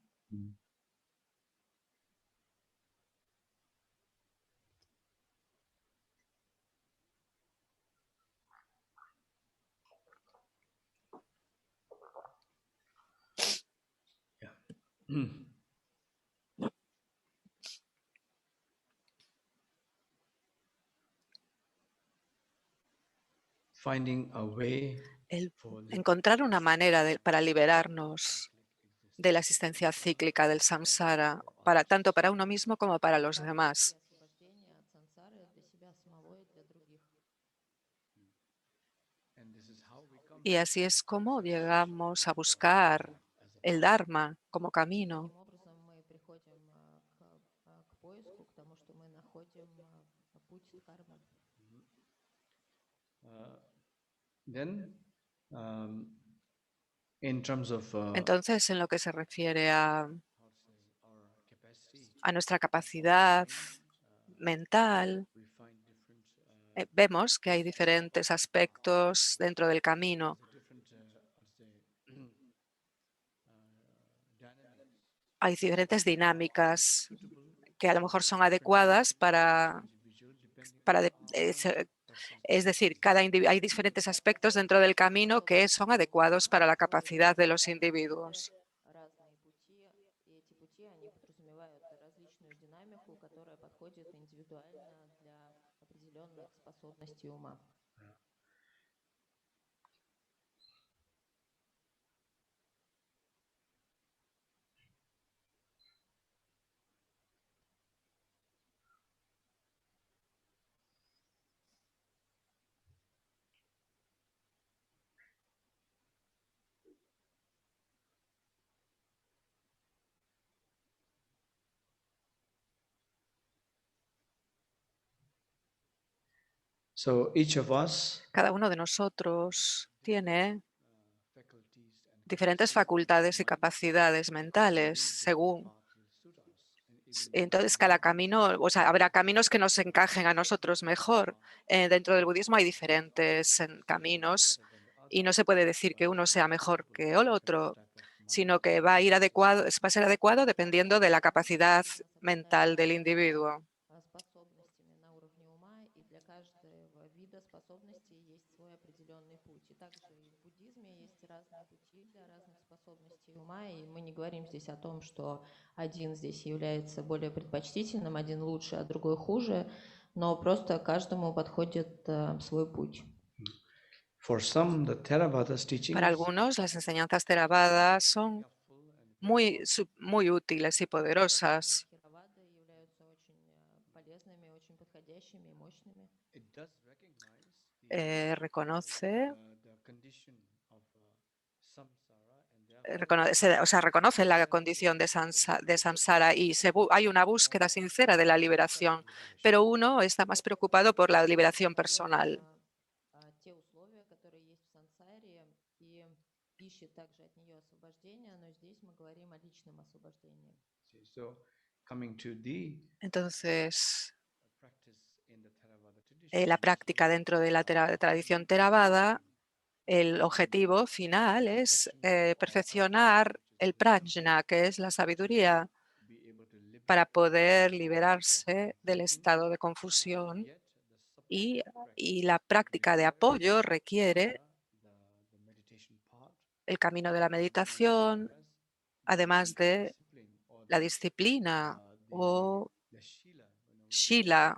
Encontrar una manera para liberarnos de la existencia cíclica del samsara, tanto para uno mismo como para los demás. Y así es como llegamos a buscar el Dharma como camino. Entonces, en lo que se refiere a nuestra capacidad mental, vemos que hay diferentes aspectos dentro del camino. Hay diferentes dinámicas que a lo mejor son adecuadas es decir, hay diferentes aspectos dentro del camino que son adecuados para la capacidad de los individuos. Cada uno de nosotros tiene diferentes facultades y capacidades mentales según. Entonces, cada camino, habrá caminos que nos encajen a nosotros mejor. Dentro del budismo hay diferentes caminos y no se puede decir que uno sea mejor que el otro, sino que va a ser adecuado dependiendo de la capacidad mental del individuo. И мы не говорим здесь о том, что один здесь является более предпочтительным, один лучше, а другой хуже, но просто каждому подходит свой путь. Para algunos, las enseñanzas Theravada son muy útiles y poderosas. Reconoce la condición de samsara y hay una búsqueda sincera de la liberación, pero uno está más preocupado por la liberación personal. Entonces, la práctica dentro de la tradición Theravada, el objetivo final es perfeccionar el prajna, que es la sabiduría, para poder liberarse del estado de confusión. Y la práctica de apoyo requiere el camino de la meditación, además de la disciplina o Shila,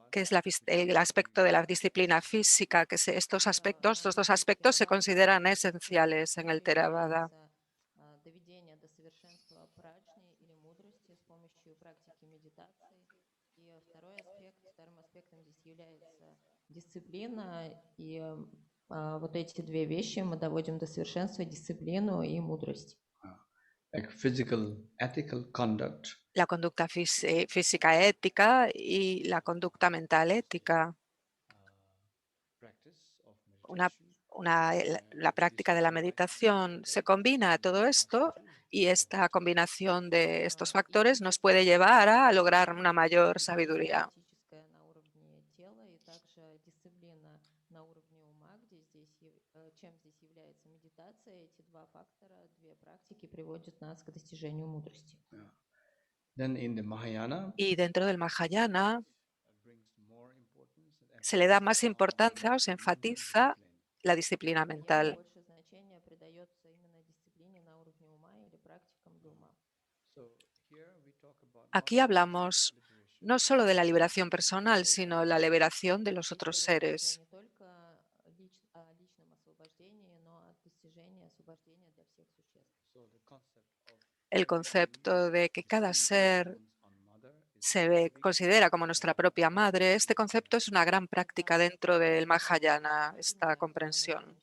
que es el aspecto de la disciplina física, que estos dos aspectos se consideran esenciales en el Theravada. Доведение до совершенства праджни или мудрости с помощью практики медитации. И вторым аспектом здесь является дисциплина. И вот эти две вещи мы доводим до совершенства: дисциплину и мудрость. Like physical, ethical conduct. La conducta física ética y la conducta mental ética. La práctica de la meditación se combina a todo esto, y esta combinación de estos factores nos puede llevar a lograr una mayor sabiduría. Y dentro del Mahayana se le da más importancia o se enfatiza la disciplina mental. Aquí hablamos no solo de la liberación personal, sino la liberación de los otros seres. El concepto de que cada ser se considera como nuestra propia madre, este concepto es una gran práctica dentro del Mahayana, esta comprensión.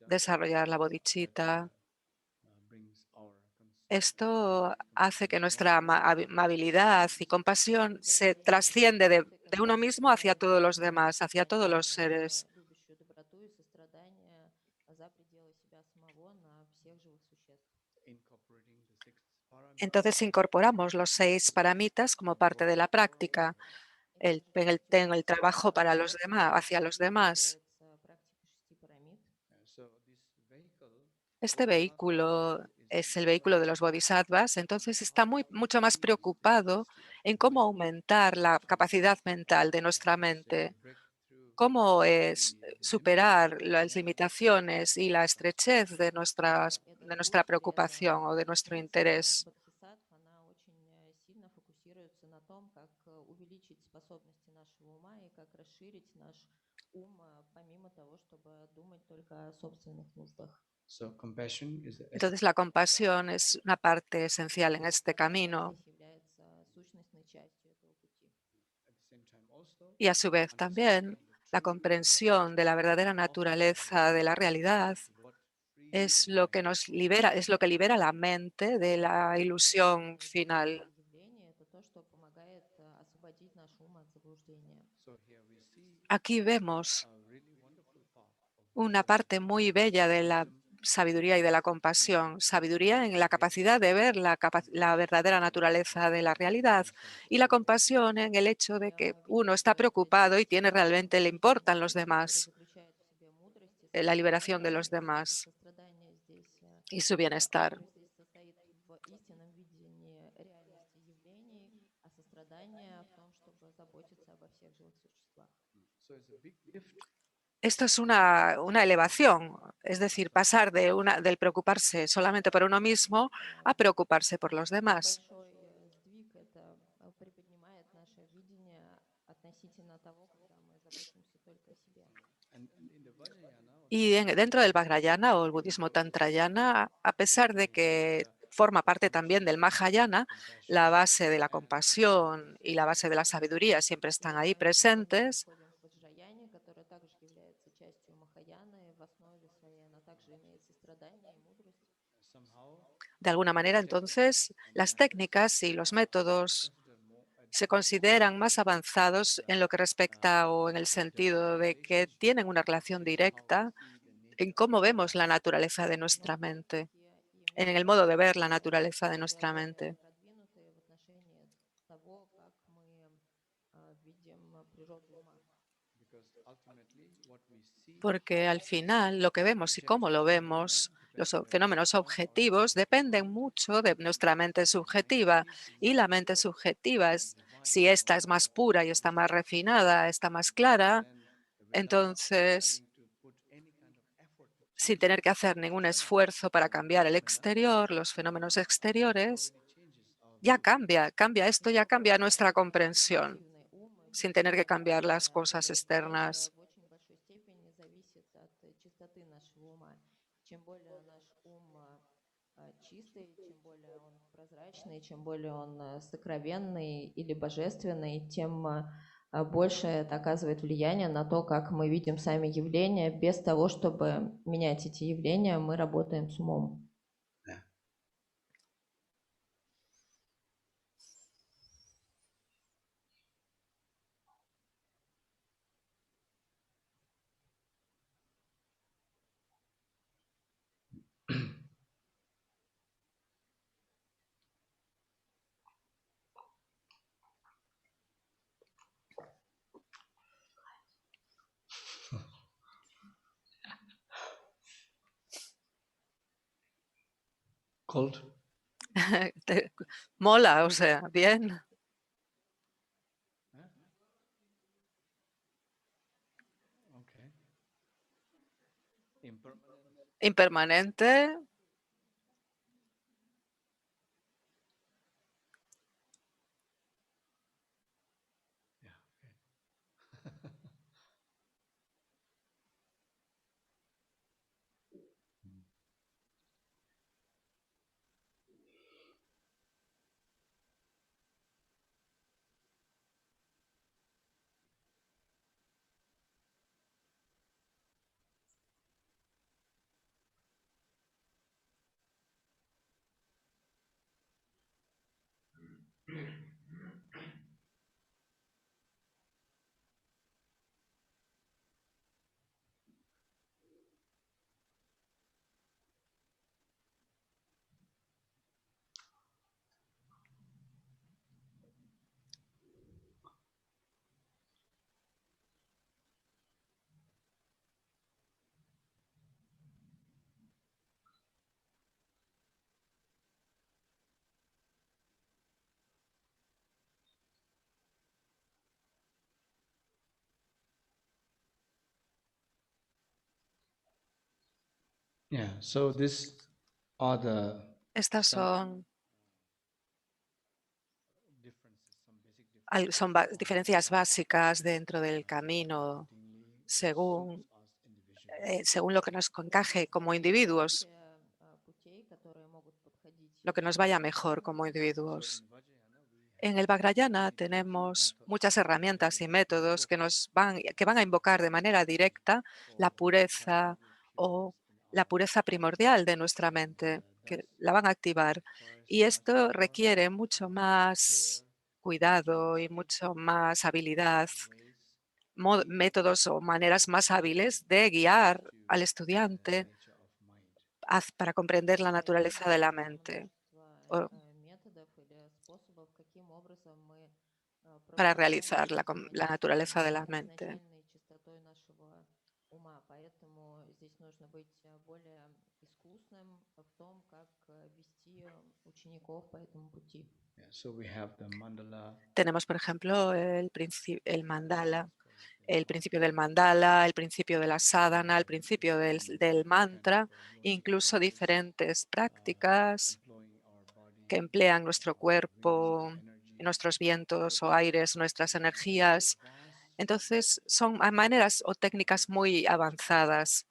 Desarrollar la bodhicitta. Esto hace que nuestra amabilidad y compasión se trasciende de uno mismo hacia todos los demás, hacia todos los seres. Entonces incorporamos los 6 paramitas como parte de la práctica, en el trabajo para los demás, hacia los demás. Este vehículo es el vehículo de los bodhisattvas, entonces está mucho más preocupado en cómo aumentar la capacidad mental de nuestra mente, cómo superar las limitaciones y la estrechez de nuestra preocupación o de nuestro interés. Entonces la compasión es una parte esencial en este camino. Y a su vez también la comprensión de la verdadera naturaleza de la realidad es lo que nos libera, es lo que libera la mente de la ilusión final. Aquí vemos una parte muy bella de la sabiduría y de la compasión. Sabiduría en la capacidad de ver la verdadera naturaleza de la realidad, y la compasión en el hecho de que uno está preocupado y le importan los demás, la liberación de los demás y su bienestar. Esto es una elevación, es decir, pasar del preocuparse solamente por uno mismo a preocuparse por los demás. Y dentro del Vajrayana o el budismo tantrayana, a pesar de que forma parte también del Mahayana, la base de la compasión y la base de la sabiduría siempre están ahí presentes. De alguna manera, entonces, las técnicas y los métodos se consideran más avanzados en lo que respecta o en el sentido de que tienen una relación directa en cómo vemos la naturaleza de nuestra mente, en el modo de ver la naturaleza de nuestra mente. Porque al final lo que vemos y cómo lo vemos, los fenómenos objetivos, dependen mucho de nuestra mente subjetiva. Y la mente subjetiva, si esta es más pura y está más refinada, está más clara, entonces sin tener que hacer ningún esfuerzo para cambiar el exterior, los fenómenos exteriores, ya esto ya cambia nuestra comprensión, sin tener que cambiar las cosas externas. в очень большой степени зависит от чистоты нашего ума. Чем более наш ум чистый, чем более он прозрачный, чем более он сокровенный или божественный, тем больше это оказывает влияние на то, как мы видим сами явления. Без того, чтобы менять эти явления, мы работаем с умом. Cold? Mola, o sea, bien. Okay. Impermanent. Impermanente. Yeah, okay. Yeah, so these are the Estas son, differences, some basic differences son diferencias básicas dentro del camino según, según lo que nos encaje como individuos, lo que nos vaya mejor como individuos. En el Vajrayana tenemos muchas herramientas y métodos que van a invocar de manera directa la pureza o la pureza primordial de nuestra mente, que la van a activar. Y esto requiere mucho más cuidado y mucho más habilidad, métodos o maneras más hábiles de guiar al estudiante para comprender la naturaleza de la mente, o para realizar la naturaleza de la mente. Поэтому здесь нужно быть более искусным в том, как вести учеников по этому пути. So we have the mandala. Tenemos, por ejemplo, el mandala, el principio del mandala, el principio de la sadhana, el principio del mantra, incluso diferentes prácticas que emplean nuestro cuerpo, nuestros vientos o aires, nuestras energías. Entonces, son maneras o técnicas muy avanzadas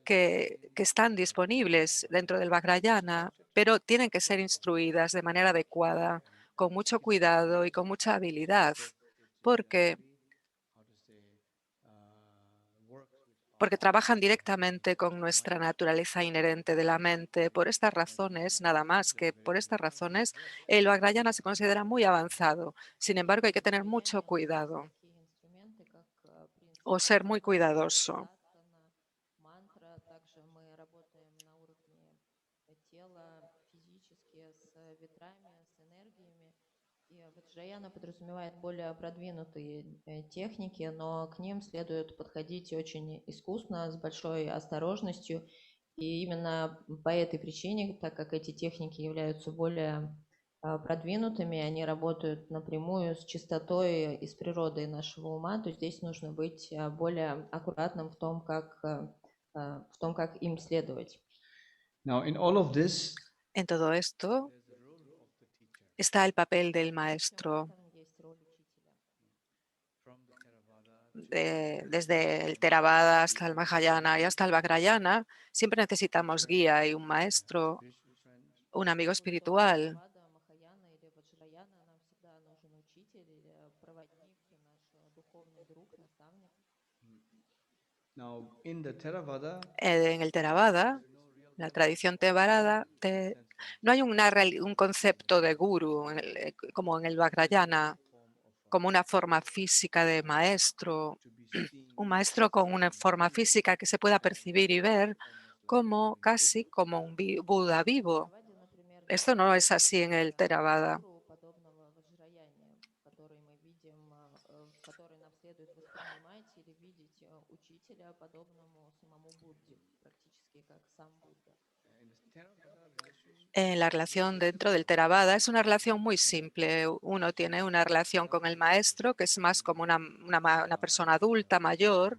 que están disponibles dentro del Vajrayana, pero tienen que ser instruidas de manera adecuada, con mucho cuidado y con mucha habilidad, porque trabajan directamente con nuestra naturaleza inherente de la mente. Por estas razones, nada más que por estas razones, el Vajrayana se considera muy avanzado. Sin embargo, hay que tener mucho cuidado o ser muy cuidadoso. Ваджраяна подразумевает более продвинутые техники, но к ним следует подходить очень искусно, с большой осторожностью. И именно по этой причине, так как эти техники являются более продвинутыми, они работают напрямую с чистотой и с природой нашего ума, то здесь нужно быть более аккуратным в том, как в том, как им следовать. Now, in all of this, En todo esto está el papel del maestro. Desde el Theravada hasta el Mahayana y hasta el Vajrayana, siempre necesitamos guía y un maestro, un amigo espiritual. now in the Theravada, En el Theravada, la tradición Theravada, no hay un concepto de guru como en el Vajrayana, como una forma física de maestro, un maestro con una forma física que se pueda percibir y ver como casi como un Buda vivo. Esto no es así en el Theravada. En la relación dentro del Theravada es una relación muy simple. Uno tiene una relación con el maestro, que es más como una persona adulta mayor,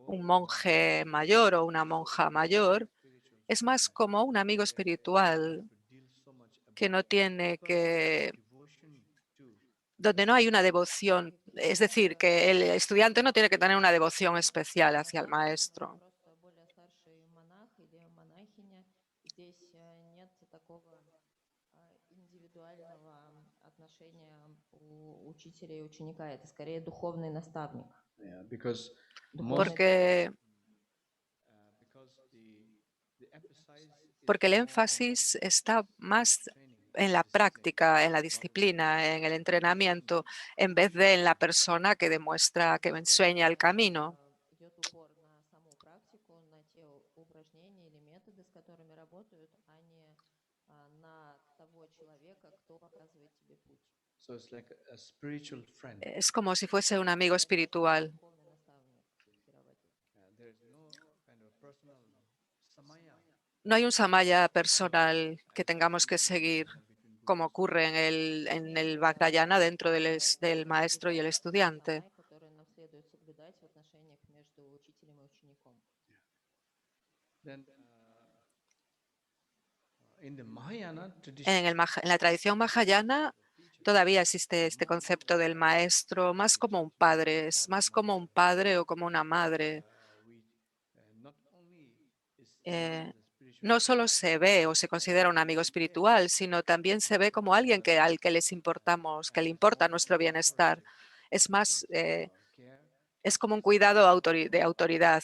un monje mayor o una monja mayor. Es más como un amigo espiritual que no tiene que, donde no hay una devoción. Es decir, que el estudiante no tiene que tener una devoción especial hacia el maestro. yeah, because Porque, the emphasis porque el énfasis está más en la práctica, en la disciplina, en el entrenamiento, en vez de en la persona que demuestra, que enseña el camino. so it's like a spiritual friend. Es como si fuese un amigo espiritual. There is no kind of personal samaya No hay un samaya personal que tengamos que seguir, como ocurre en el Vajrayana dentro del maestro y el estudiante. then in the Mahayana tradition. En la tradición mahayana todavía existe este concepto del maestro más como un padre, es más como un padre o como una madre. Not only is Eh, no solo se ve o se considera un amigo espiritual, sino también se ve como alguien al que les importamos, que le importa nuestro bienestar. Es más, es como un cuidado de autoridad,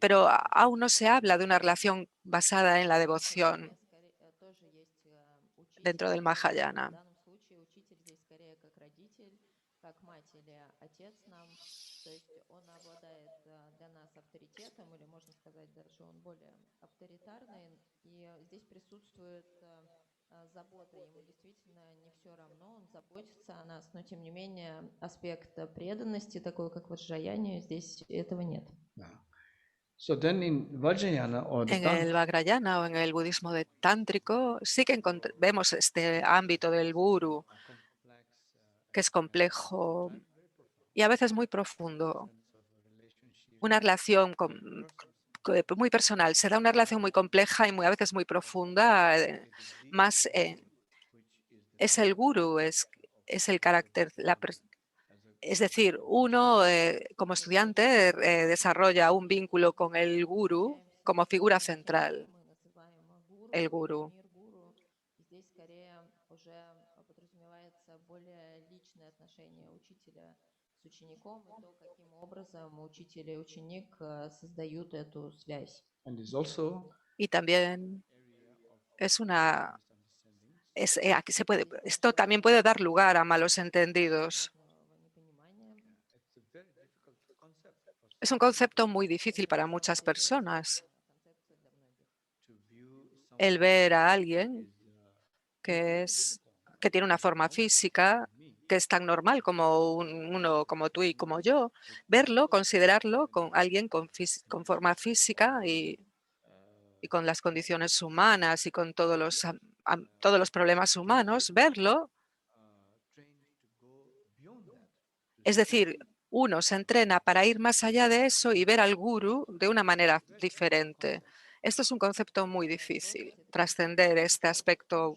pero aún no se habla de una relación basada en la devoción dentro del Mahayana. Забота, ему действительно не все равно, он заботится о нас, но тем не менее аспект преданности, такой как ваджраянию, здесь этого нет. So then in Vajrayana or the En el Vajrayana o en el budismo tántrico sí que vemos este ámbito del guru, que es complejo y a veces muy profundo. Una relación muy personal. Se da una relación muy compleja y a veces muy profunda. Más es el guru, es el carácter. Es decir, uno como estudiante desarrolla un vínculo con el guru como figura central. El guru. Y también es una... aquí esto también puede dar lugar a malos entendidos. Es un concepto muy difícil para muchas personas. El ver a alguien que tiene una forma física que es tan normal como uno como tú y como yo, verlo, considerarlo con alguien con forma física y con las condiciones humanas y con todos los problemas humanos, verlo. Es decir, uno se entrena para ir más allá de eso y ver al gurú de una manera diferente. Esto es un concepto muy difícil, trascender este aspecto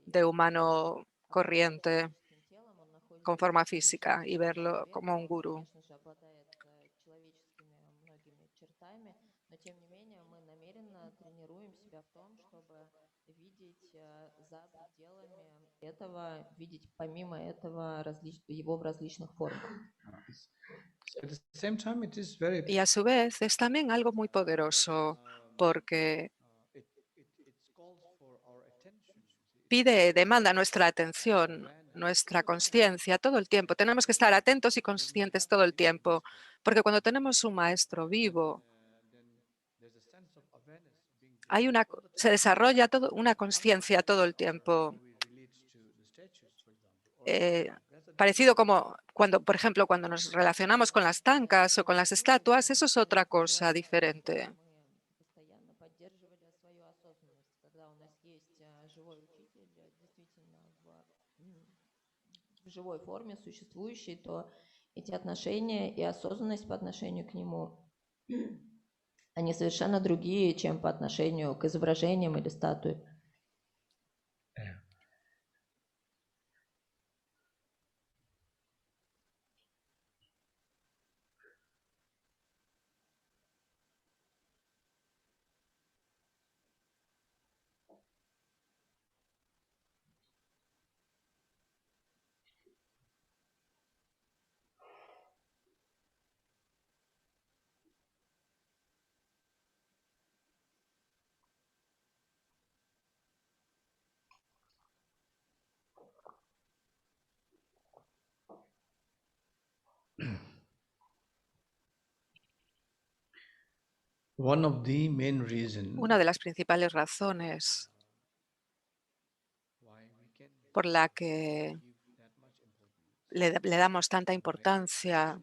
de humano corriente con forma física y verlo como un gurú. Но тем не менее мы намеренно тренируем себя в том, чтобы видеть за пределами этого, видеть помимо этого его в различных формах. At the same time, it is very Y a su vez es también algo muy poderoso porque it calls for our attention. demanda nuestra atención, nuestra conciencia todo el tiempo. Tenemos que estar atentos y conscientes todo el tiempo, porque cuando tenemos un maestro vivo, There's a sense of awareness being se desarrolla una conciencia todo el tiempo. we relate to the statues, for example. Parecido como cuando, por ejemplo, cuando nos relacionamos con las tancas o con las estatuas, eso es otra cosa diferente. Мы постоянно поддерживали свою осознанность, когда у нас есть живой учитель, действительно в живой форме существующий, то эти отношения и осознанность по отношению к нему, они совершенно другие, чем по отношению к изображениям или статуе. One of the main reasons Una de las principales razones why we can por la que give that much importance, le damos tanta importancia,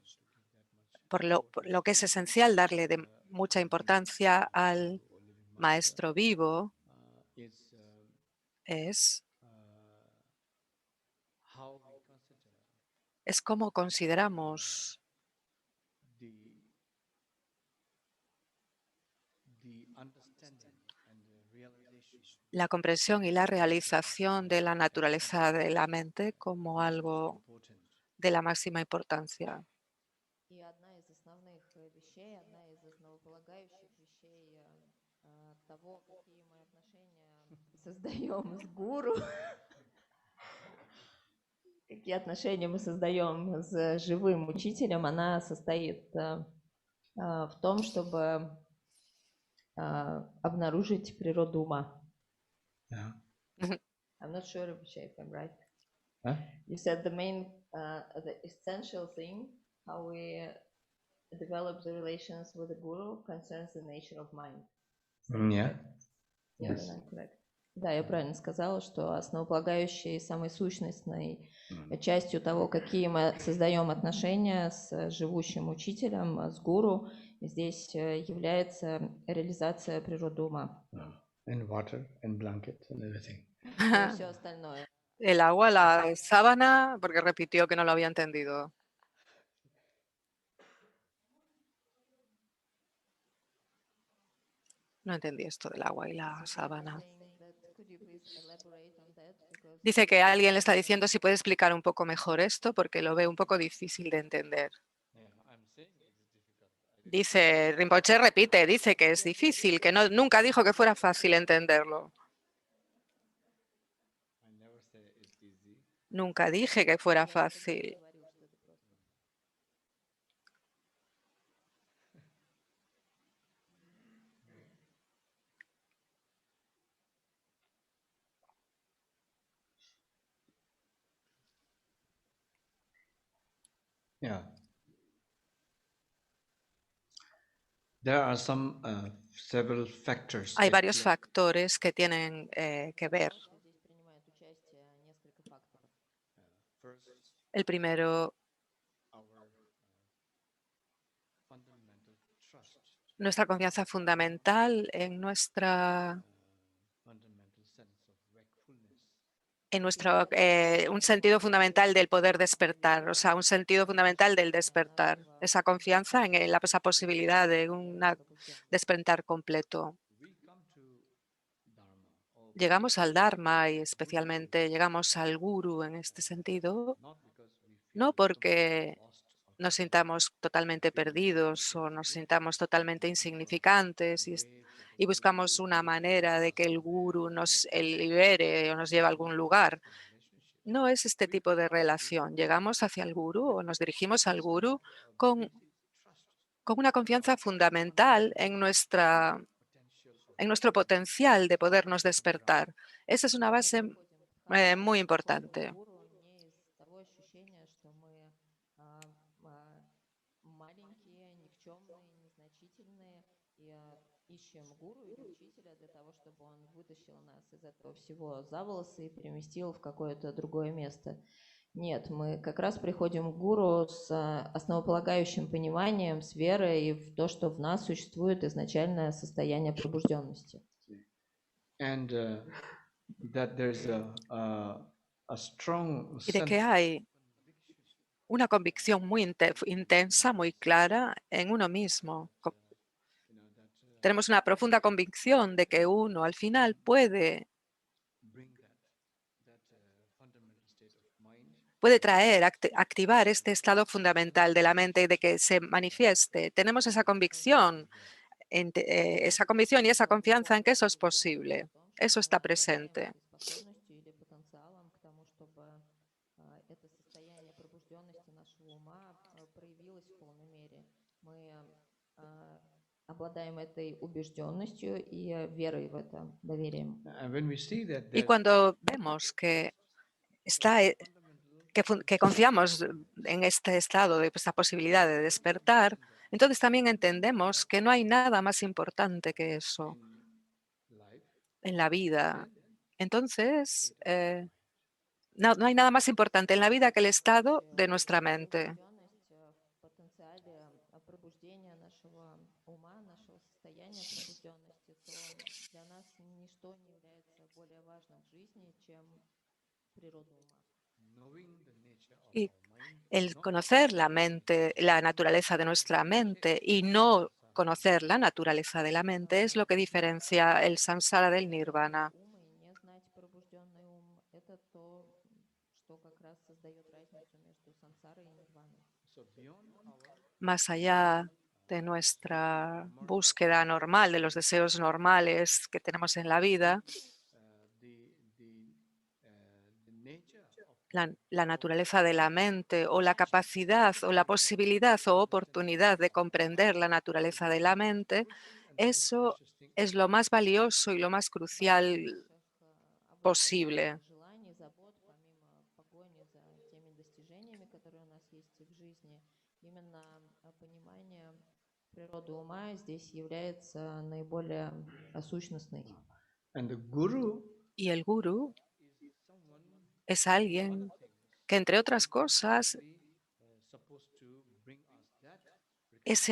por lo que es esencial darle mucha importancia al maestro vivo, is es how we consider cómo consideramos the understanding and the realization la comprensión y la realización de la naturaleza de la mente como algo important. de la máxima importancia. И одна из основных вещей, одна из основополагающих вещей того, какие мы отношения создаем с гуру, какие отношения мы создаем с живым учителем, она состоит в том, чтобы обнаружить природу ума. Yeah. I'm not sure if I'm right. Huh? You said the essential thing, how we develop the relations with the guru, concerns the nature of mind. Yeah. Yeah, Yes. I'm correct. Да, я правильно сказала, что основополагающей и самой сущностной частью того, какие мы создаем отношения с живущим учителем, с гуру, здесь является реализация природы ума. And water and blanket and everything. И все остальное. El agua, la sábana, porque repitió que no lo había entendido. No entendí esto del agua y la sábana. Dice que alguien le está diciendo si puede explicar un poco mejor esto porque lo ve un poco difícil de entender. Dice, Rinpoche repite, dice que es difícil, que nunca dijo que fuera fácil entenderlo. Nunca dije que fuera fácil. Yeah. There are some several factors. Hay that varios play. factores que tienen que ver. Здесь принимает участие несколько факторов. First, El primero, our fundamental trust, nuestra confianza fundamental en nuestra fundamental sense of wakefulness. en un sentido fundamental del poder despertar, o sea, un sentido fundamental del despertar, esa confianza en esa posibilidad de un despertar completo. Llegamos al Dharma y especialmente llegamos al Guru en este sentido, no porque nos sintamos totalmente perdidos o nos sintamos totalmente insignificantes y buscamos una manera de que el Guru nos libere o nos lleve a algún lugar. No es este tipo de relación. Llegamos hacia el Gurú o nos dirigimos al Gurú con, con una confianza fundamental en nuestro potencial de podernos despertar. Esa es una base muy importante. Ищем гуру или учителя для того, чтобы он вытащил нас из этого всего за волосы и переместил в какое-то другое место. Нет, мы как раз приходим к гуру с основополагающим пониманием, с верой и в то, что в нас существует изначальное состояние пробужденности. Y de que hay una convicción muy intensa, muy clara en uno mismo. Tenemos una profunda convicción de que uno al final puede traer, activar este estado fundamental de la mente y de que se manifieste. Tenemos esa convicción y esa confianza en que eso es posible. Eso está presente. Обладаем этой убежденностью и верой в это, доверием. Y cuando vemos que confiamos en este estado, de esta posibilidad de despertar, entonces también entendemos que no hay nada más importante que eso en la vida. Entonces, no hay nada más importante en la vida que el estado de nuestra mente. Y el conocer la mente, la naturaleza de nuestra mente y no conocer la naturaleza de la mente es lo que diferencia el samsara del nirvana. Más allá de nuestra búsqueda normal, de los deseos normales que tenemos en la vida, la naturaleza de la mente o la capacidad o la posibilidad o oportunidad de comprender la naturaleza de la mente, eso es lo más valioso y lo más crucial posible. Природа ума здесь является наиболее сущностной. Y el gurú es alguien que, entre otras cosas, es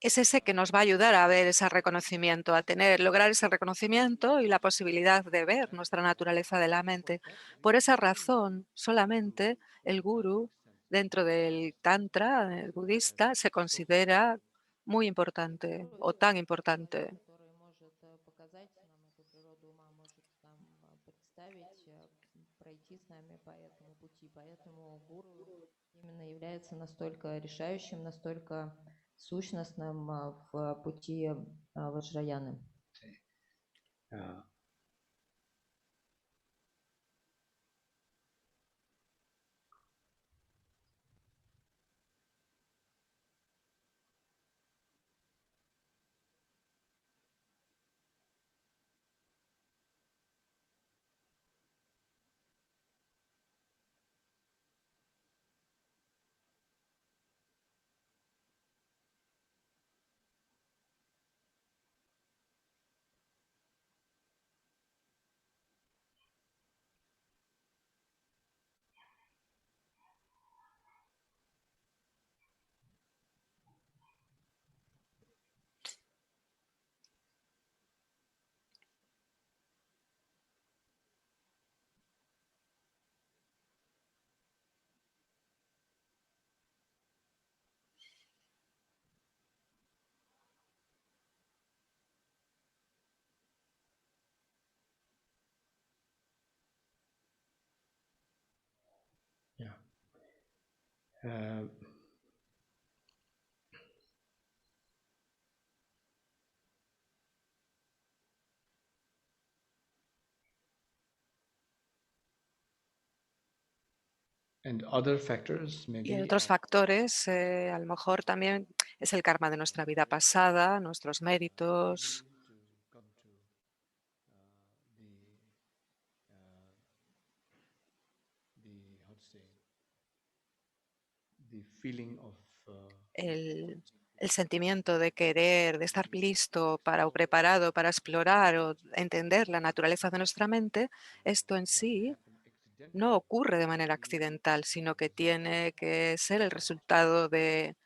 ese que nos va a ayudar a ver ese reconocimiento, a lograr ese reconocimiento y la posibilidad de ver nuestra naturaleza de la mente. Por esa razón, solamente el gurú, dentro del tantra budista, se considera muy importante o tan importante. Именно является настолько решающим, настолько сущностным в пути Ваджраяны. And other factors, Y maybe otros factores, a lo mejor también es el karma de nuestra vida pasada, nuestros méritos, the feeling of el sentimiento de querer, de estar listo para o preparado para explorar o entender la naturaleza de nuestra mente. Esto en sí no ocurre de manera accidental, sino que tiene que ser el resultado de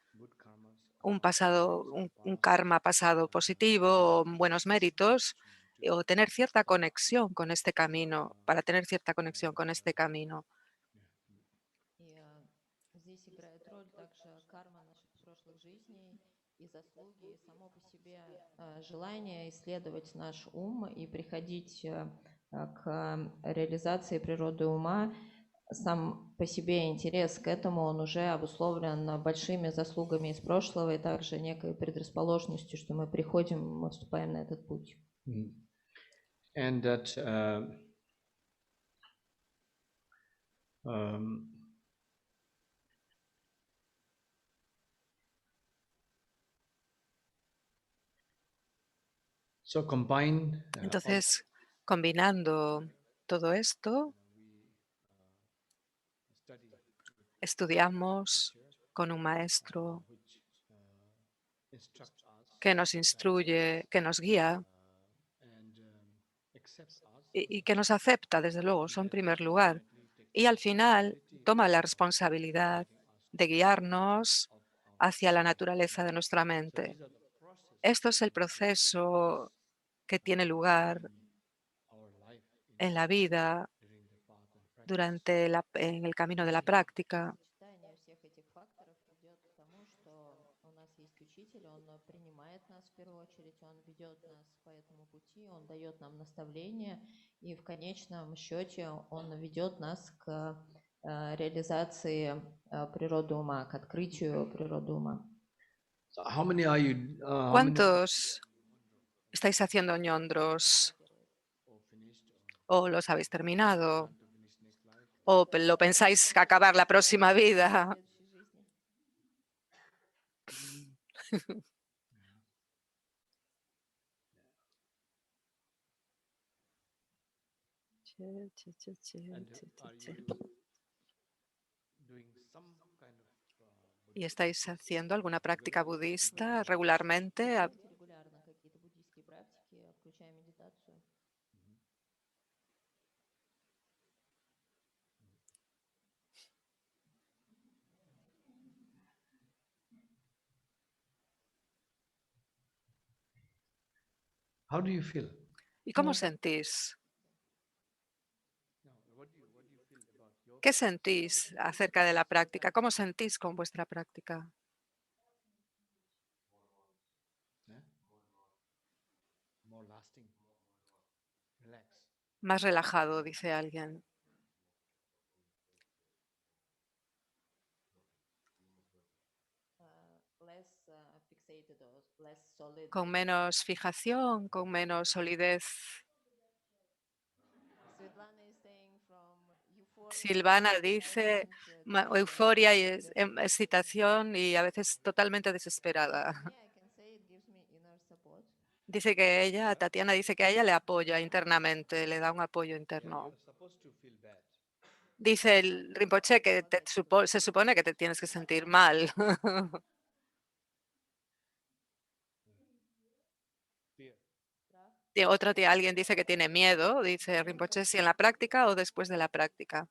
un pasado, un karma pasado positivo, o buenos méritos, o tener cierta conexión con este camino, para tener cierta conexión con este camino. И здесь играет роль также карма наших прошлых жизней и заслуги, и само по себе желание исследовать наш ум и приходить к реализации природы ума. Сам по себе интерес к этому, он уже обусловлен большими заслугами из прошлого и также некой предрасположенностью, что мы приходим, мы вступаем на этот путь. And that so combine Entonces, combinando todo esto, estudiamos con un maestro que nos instruye, que nos guía y que nos acepta, desde luego, eso en primer lugar. Y al final toma la responsabilidad de guiarnos hacia la naturaleza de nuestra mente. Esto es el proceso que tiene lugar en la vida en el camino de la práctica. Сочетание всех этих факторов ведет к тому, что у нас есть учитель, он принимает нас в первую очередь, он ведет нас по этому пути, он дает нам наставления, и в конечном счете он ведет нас к реализации природы ума, к открытию природы ума. So how many are you? ¿Cuántos estáis haciendo ñondros? ¿O los habéis terminado? ¿O lo pensáis acabar la próxima vida? ¿Y estáis haciendo alguna práctica budista regularmente? Регулярно какие-то буддийские практики, включая медитацию. How do you feel? ¿Y cómo sentís? ¿Qué sentís acerca de la práctica? ¿Cómo sentís con vuestra práctica? More lasting. Relax. Más relajado, dice alguien. Con menos fijación, con menos solidez. Silvana dice euforia y excitación y a veces totalmente desesperada. Dice que ella, Tatiana dice que a ella le apoya internamente, le da un apoyo interno. Dice el Rinpoche que se supone que te tienes que sentir mal. Alguien dice que tiene miedo, dice Rinpoche, si en la práctica o después de la práctica.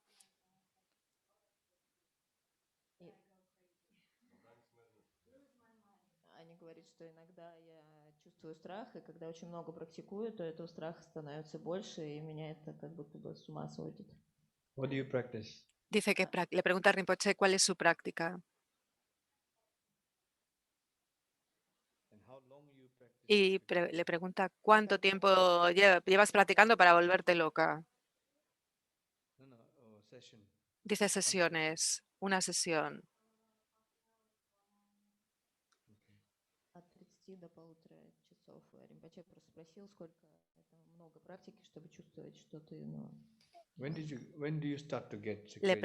Аня говорит, что иногда я чувствую страх, и когда очень много практикую, то этого страха становится больше, и меня это как будто бы с ума сводит. What do you practice? Dice que le pregunta a Rinpoche cuál es su práctica. Y le pregunta cuánto tiempo llevas practicando para volverte loca. Dice sesiones, una sesión. полутора часов. Римпоче просто спросил, сколько это много практики, чтобы чувствовать, что ты, ну, When do you start to get Le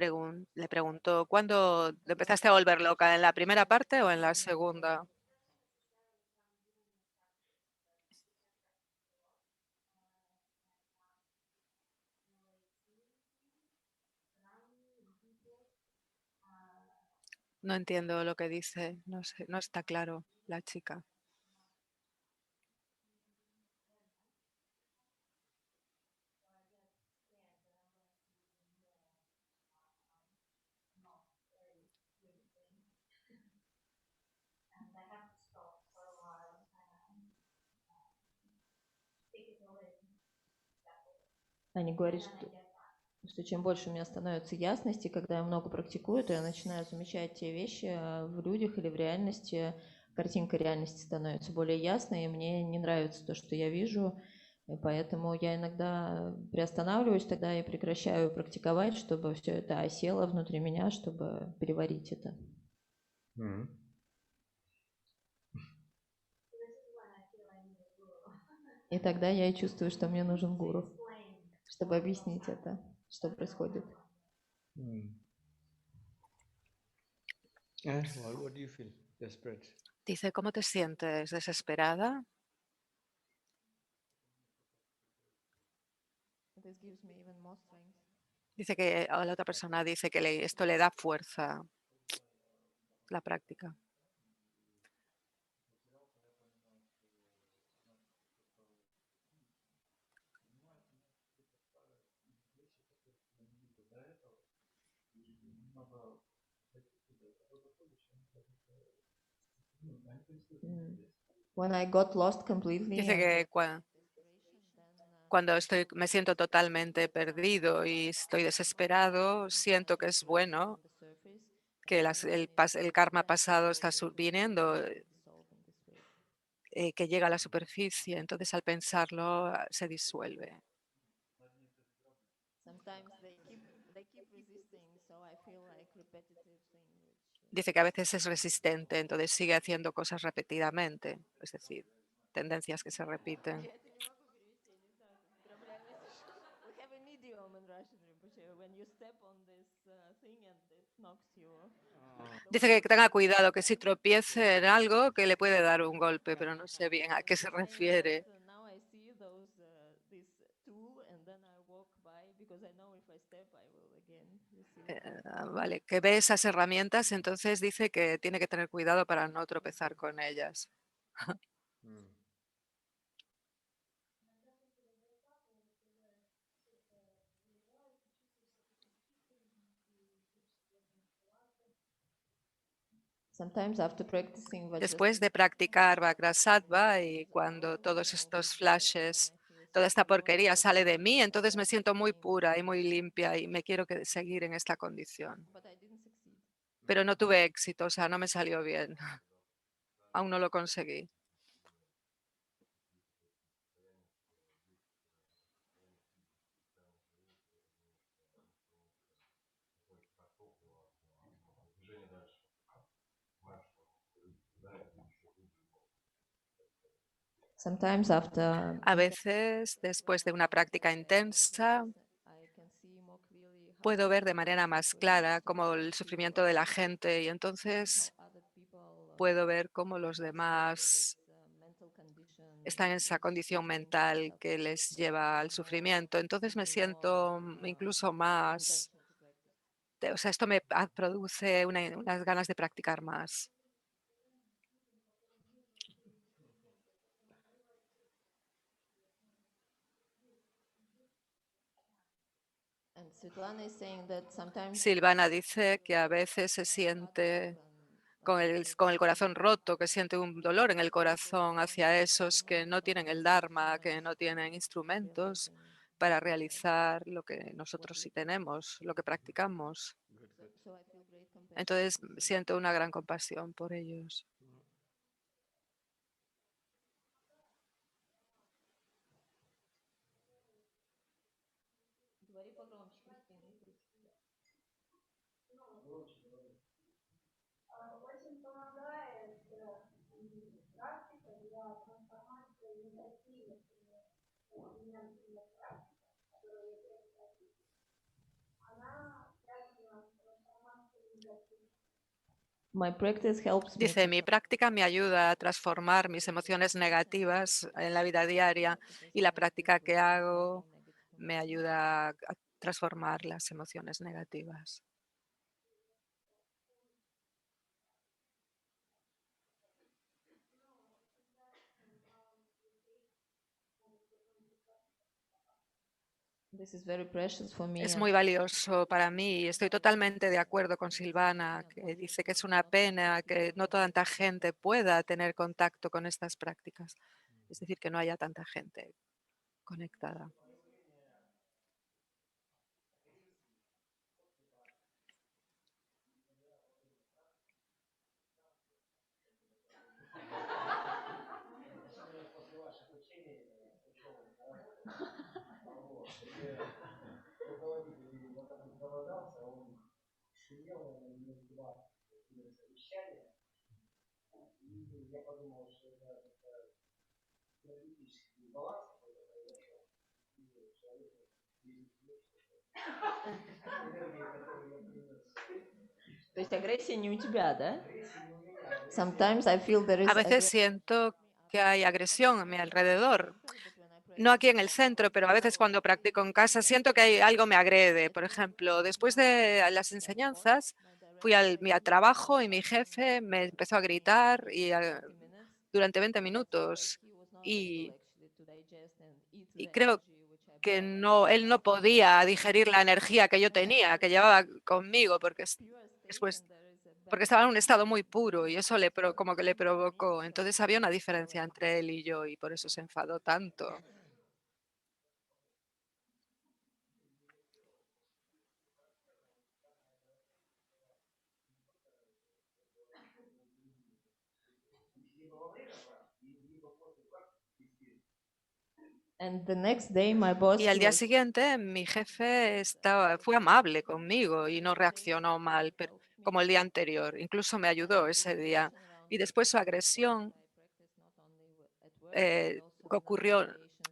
preguntó, ¿cuándo te empezaste a volver loca? ¿En la primera parte o en la segunda? No entiendo lo que dice, no sé, no está claro la chica. Они говорят, что чем больше у меня становится ясности, когда я много практикую, то я начинаю замечать те вещи в людях или в реальности, картинка реальности становится более ясной, и мне не нравится то, что я вижу, и поэтому я иногда приостанавливаюсь, тогда я прекращаю практиковать, чтобы все это осело внутри меня, чтобы переварить это. И тогда я и чувствую, что мне нужен гуру, чтобы объяснить это, что происходит. What do you feel? Desperate. Dice, ¿cómo te sientes? ¿Desesperada? This gives me even more strength. Dice que a la otra persona dice que esto le da fuerza, la práctica. When I got lost completely Dice que cuando me siento totalmente perdido y estoy desesperado, siento que es bueno, que el karma pasado está viniendo, que llega a la superficie. Entonces, al pensarlo, se disuelve. Dice que a veces es resistente, entonces sigue haciendo cosas repetidamente, es decir, tendencias que se repiten. Dice que tenga cuidado, que si tropiece en algo, que le puede dar un golpe, pero no sé bien a qué se refiere. Vale, que ve esas herramientas, entonces dice que tiene que tener cuidado para no tropezar con ellas. Después de practicar Vajrasattva y cuando todos estos flashes, toda esta porquería sale de mí, entonces me siento muy pura y muy limpia y me quiero seguir en esta condición. Pero no tuve éxito, o sea, no me salió bien. Aún no lo conseguí. A veces, después de una práctica intensa, puedo ver de manera más clara cómo el sufrimiento de la gente y entonces puedo ver cómo los demás están en esa condición mental que les lleva al sufrimiento. Entonces me siento incluso más, o sea, esto me produce unas ganas de practicar más. Silvana dice que a veces se siente con el corazón roto, que siente un dolor en el corazón hacia esos que no tienen el Dharma, que no tienen instrumentos para realizar lo que nosotros sí tenemos, lo que practicamos. Entonces siento una gran compasión por ellos. Очень помогает практика, My practice helps me Dice, mi práctica me ayuda a transformar mis emociones negativas en la vida diaria y la práctica que hago me ayuda a transformar las emociones negativas. This is very precious for me. Es muy valioso para mí y estoy totalmente de acuerdo con Silvana, que dice que es una pena que no tanta gente pueda tener contacto con estas prácticas. Es decir, que no haya tanta gente conectada. То есть агрессия не у тебя, да? Sometimes I feel there A is veces siento que hay agresión a mi alrededor. No aquí en el centro, pero a veces cuando practico en casa siento que hay algo me agrede. Por ejemplo, después de las enseñanzas fui al trabajo y mi jefe me empezó a gritar durante 20 minutos y, y creo que él no podía digerir la energía que yo tenía, que llevaba conmigo, después, porque estaba en un estado muy puro y eso como que le provocó. Entonces había una diferencia entre él y yo y por eso se enfadó tanto. And the next day my boss, Y he al día was siguiente mi jefe fue amable conmigo y no reaccionó mal, como el día anterior. Incluso me ayudó ese día. Y después su agresión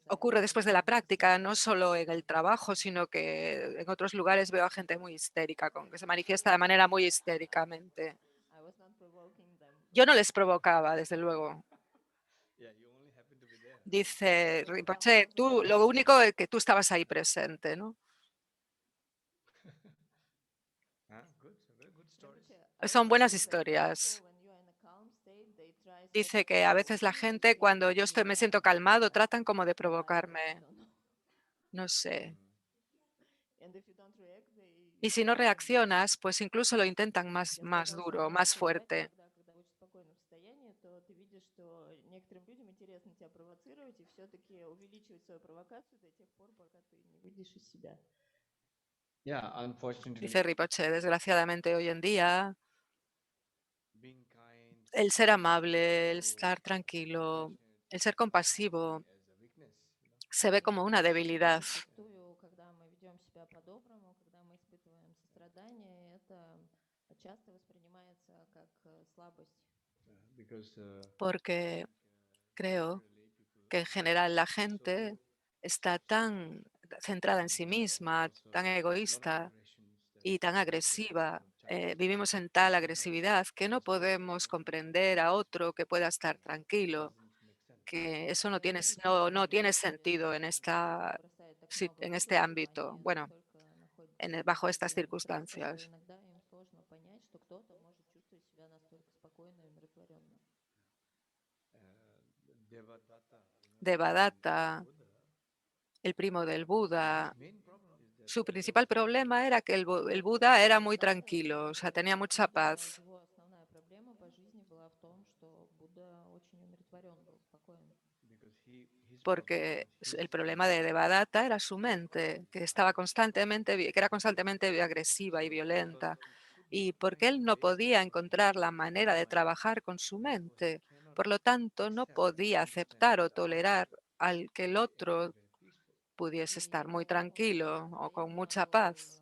ocurre después de la práctica, no solo en el trabajo, sino que en otros lugares veo a gente muy histérica, que se manifiesta de manera muy histéricamente. I was not provoking them. Yo no les provocaba, desde luego. Dice Rinpoche, lo único es que tú estabas ahí presente, ¿no? Son buenas historias. Dice que a veces la gente, cuando me siento calmado, tratan como de provocarme. No sé. Y si no reaccionas, pues incluso lo intentan más duro, más fuerte. Dice Rinpoche, desgraciadamente hoy en día, el ser amable, el estar tranquilo, el ser compasivo, se ve como una debilidad. Porque creo que en general la gente está tan centrada en sí misma, tan egoísta y tan agresiva. Vivimos en tal agresividad que no podemos comprender a otro que pueda estar tranquilo, que eso no tiene sentido en este ámbito, bueno, bajo estas circunstancias. Devadatta, el primo del Buda, su principal problema era que el Buda era muy tranquilo, o sea, tenía mucha paz, porque el problema de Devadatta era su mente, que era constantemente agresiva y violenta, y porque él no podía encontrar la manera de trabajar con su mente. Por lo tanto, no podía aceptar o tolerar al que el otro pudiese estar muy tranquilo o con mucha paz.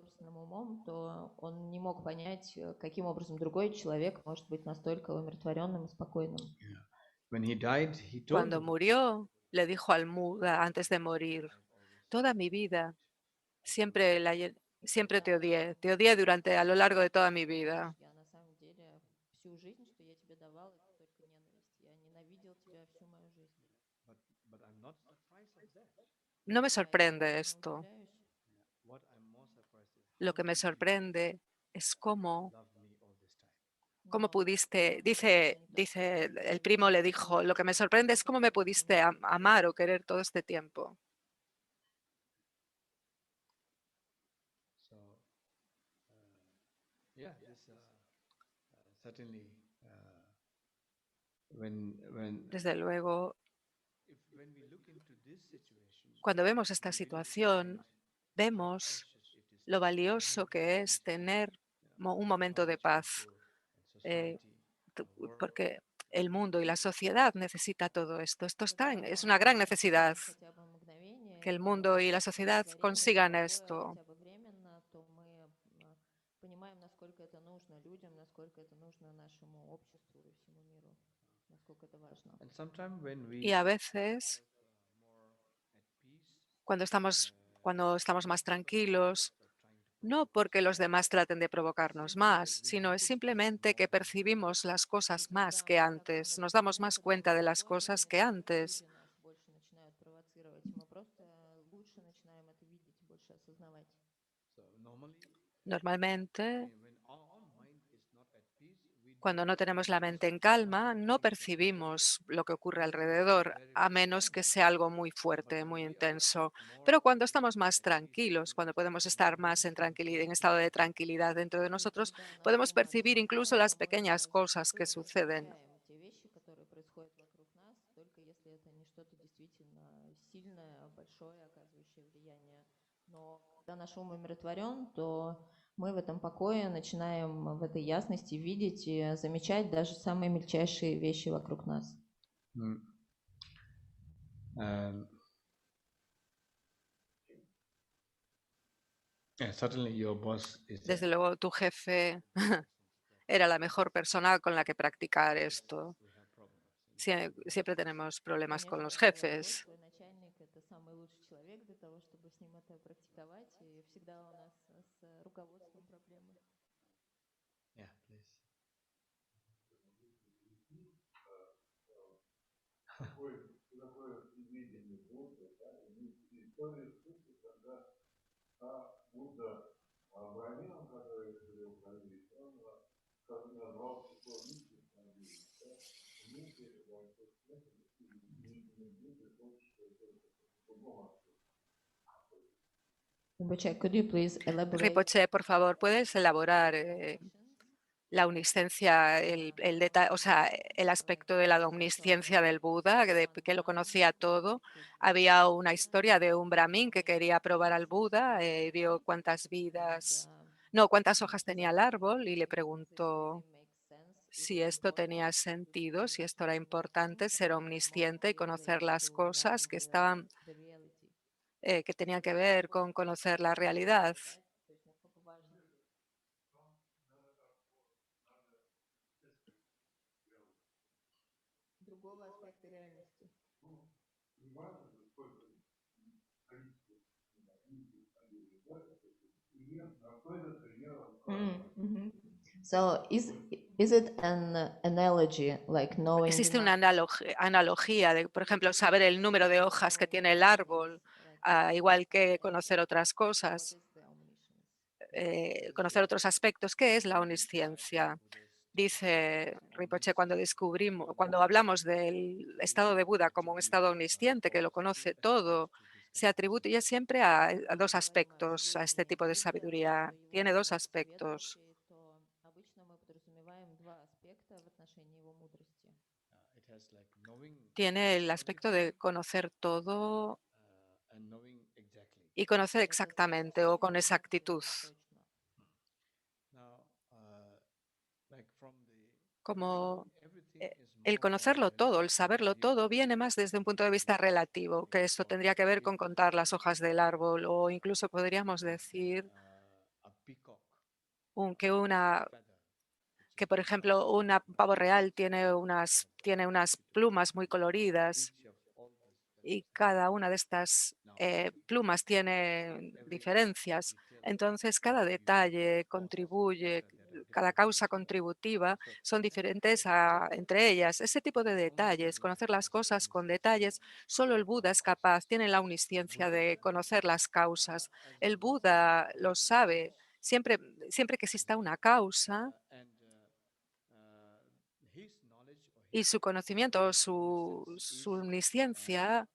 собственным умом, то он не мог понять, каким образом другой человек может быть настолько умиротворенным и спокойным. When he died, he told Cuando the Buddha, murió, le dijo al Buda antes de morir, toda mi vida siempre, siempre te odié durante a lo largo de toda mi vida. Я на самом деле всю жизнь, что я тебе давал, это только ненависть. Я ненавидел тебя всю мою жизнь. but I'm not surprised of that. No me Я sorprende этому не esto. удивляюсь. What I'm more surprised is Lo how que me did you sorprende es cómo, love me all this time? cómo Но pudiste, самое главное не то, что dice, ты el меня primo le любил, dijo, lo que me но sorprende es cómo me как ты pudiste меня amar o querer todo este tiempo. So, yeah, this certainly when Desde luego, when we look into this situation, cuando vemos esta we really situación, find how vemos precious it is lo to have a valioso moment of que es peace. tener un How momento de much paz, people and eh, society, the world, porque el mundo y la sociedad necesita todo esto. Esto es когда una мы gran necesidad получаем хотя бы que el мгновение mundo y la sociedad умиротворения или consigan покоя esto. хотя бы временно, то мы понимаем, насколько это нужно людям, насколько это нужно нашему обществу и всему миру, насколько это важно. and sometimes when Y we a veces, more at peace, cuando estamos más tranquilos, are trying to no provoke us. porque los demás traten de provocarnos Simply más, that we sino es notice things simplemente que more than before. percibimos las И cosas más когда que мы так antes, nos damos умиротворены, más когда мы cuenta de las спокойны, cosas не que то чтобы люди antes. нас больше начинают провоцировать, мы просто лучше начинаем это видеть, больше осознавать. So normally, Normalmente, when our mind is not at peace, we cuando don't no tenemos la mente notice en much calma, of the no things that happen, percibimos lo que ocurre unless it is alrededor, very, a very menos strong. que sea algo muy But fuerte, when muy we are intenso. more Pero cuando estamos más at peace tranquilos, within cuando us, podemos then we estar más notice en things tranquilidad, very en estado de clearly. tranquilidad dentro de И nosotros, когда наш podemos ум percibir incluso отключен, то las мы pequeñas cosas que только suceden. замечаем те вещи, которые происходят вокруг нас, только если это не что-то действительно сильное, большое, оказывающее влияние. Но когда наш ум умиротворен, то мы в этом покое начинаем в этой ясности видеть и замечать даже самые мельчайшие вещи вокруг нас. Mm. Um, yeah, certainly your boss is Desde luego, tu jefe era la mejor persona con la que practicar esto. we have problems. Siempre tenemos problemas con Конечно, los твой босс, jefes. твой начальник — это самый лучший человек для того, чтобы с ним это практиковать, и всегда у нас с руководством проблемы. Yeah, please. Rinpoche, could you please elaborate Rinpoche, por favor, ¿puedes elaborar definitions? la omnisciencia, o sea, el aspecto de la omnisciencia del Buda, que lo conocía todo? Había una historia de un brahmin que quería probar al Buda, vio cuántas vidas, no, cuántas hojas tenía el árbol y le preguntó si esto tenía sentido, si esto era importante, ser omnisciente y conocer las cosas que estaban, que tenían que ver con conocer la realidad. Другого аспекта реальности. Mhm. So is it an analogy like knowing Existe una enough analogía de, por ejemplo, saber el número de hojas que tiene el árbol, igual que conocer otras cosas, conocer otros aspectos. ¿Qué es la omnisciencia? Dice Rinpoche, cuando hablamos del estado de Buda como un estado omnisciente que lo conoce todo, se atribuye siempre a dos aspectos a este tipo de sabiduría. Tiene dos aspectos. обычно мы подразумеваем два аспекта в отношении его мудрости. It has like knowing Tiene el aspecto de conocer todo and knowing exactly. y conocer Это знать exactamente все o и con знать exactitud. абсолютно точно. Now, like from the Como everything eh, is el more from a conocerlo todo, el relative point of saberlo view. todo, viene más desde un punto de vista relativo, que esto tendría que ver con contar las hojas del árbol o incluso podríamos decir que por ejemplo, un pavo real tiene unas plumas muy coloridas y cada una de estas plumas tiene diferencias. Entonces, cada detalle contribuye, cada causa contributiva son diferentes entre ellas. Ese tipo de detalles, conocer las cosas con detalles, solo el Buda es capaz, tiene la omnisciencia de conocer las causas. El Buda lo sabe. Siempre que exista una causa, y su conocimiento, su omnisciencia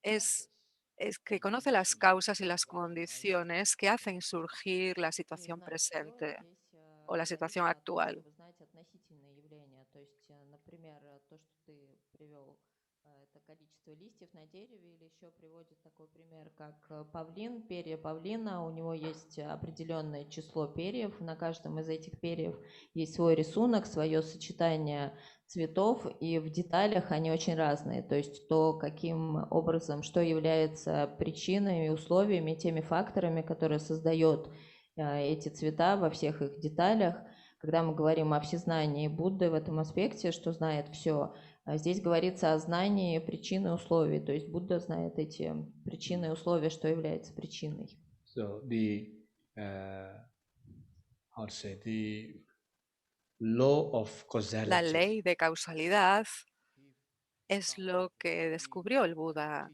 es, es que conoce las causas y las condiciones que hacen surgir la Не situación знаю, второе, presente здесь o la situación говорится о том, actual. чтобы знать относительные явления. То есть, например, то, что ты привел, это количество листьев на дереве, или еще приводит такой пример, как павлин, перья павлина, у него есть определенное число перьев, на каждом из этих перьев есть свой рисунок, свое сочетание цветов, и в деталях они очень разные. То есть то, каким образом, что является причинами, условиями, теми факторами, которые создают эти цвета во всех их деталях. Когда мы говорим о всезнании Будды в этом аспекте, что знает все, здесь говорится о знании причин и условий. То есть Будда знает эти причины и условия, что является причиной. So how to say, the law of La causality ley de causalidad es lo que descubrió el Buda,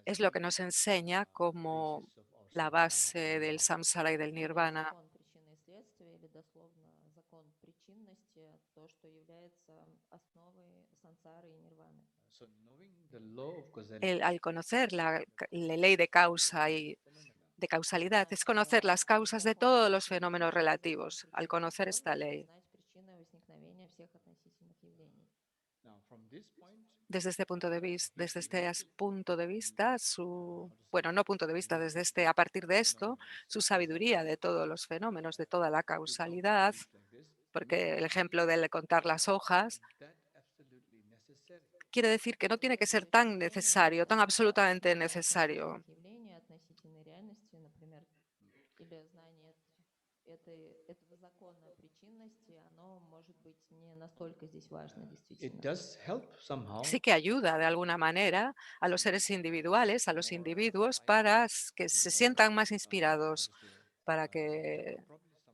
es lo que nos enseña como la base del samsara y del Это nirvana. закон причины и следствия, или дословно закон причинности, то, что является основой сансары и нирваны. So knowing the law of causality Al conocer la ley de causa y de causalidad es conocer las causas de todos los fenómenos relativos. Al conocer esta ley, Знать причины возникновения всех относительных явлений. now from this point desde este punto de vista, bueno, no punto de vista, a partir de esto, su sabiduría de todos los fenómenos, de toda la causalidad, porque el ejemplo de contar las hojas that absolutely necessary. quiere decir que no tiene que ser То есть tan знание necesario, tan absolutamente основы necesario. относительных явлений, относительной реальности, например, или знание этого закона причинности, оно может быть не настолько здесь важно It действительно. does help somehow Sí que ayuda de alguna manera a los seres individuales, a los individuos, para que se sientan más inspirados, para que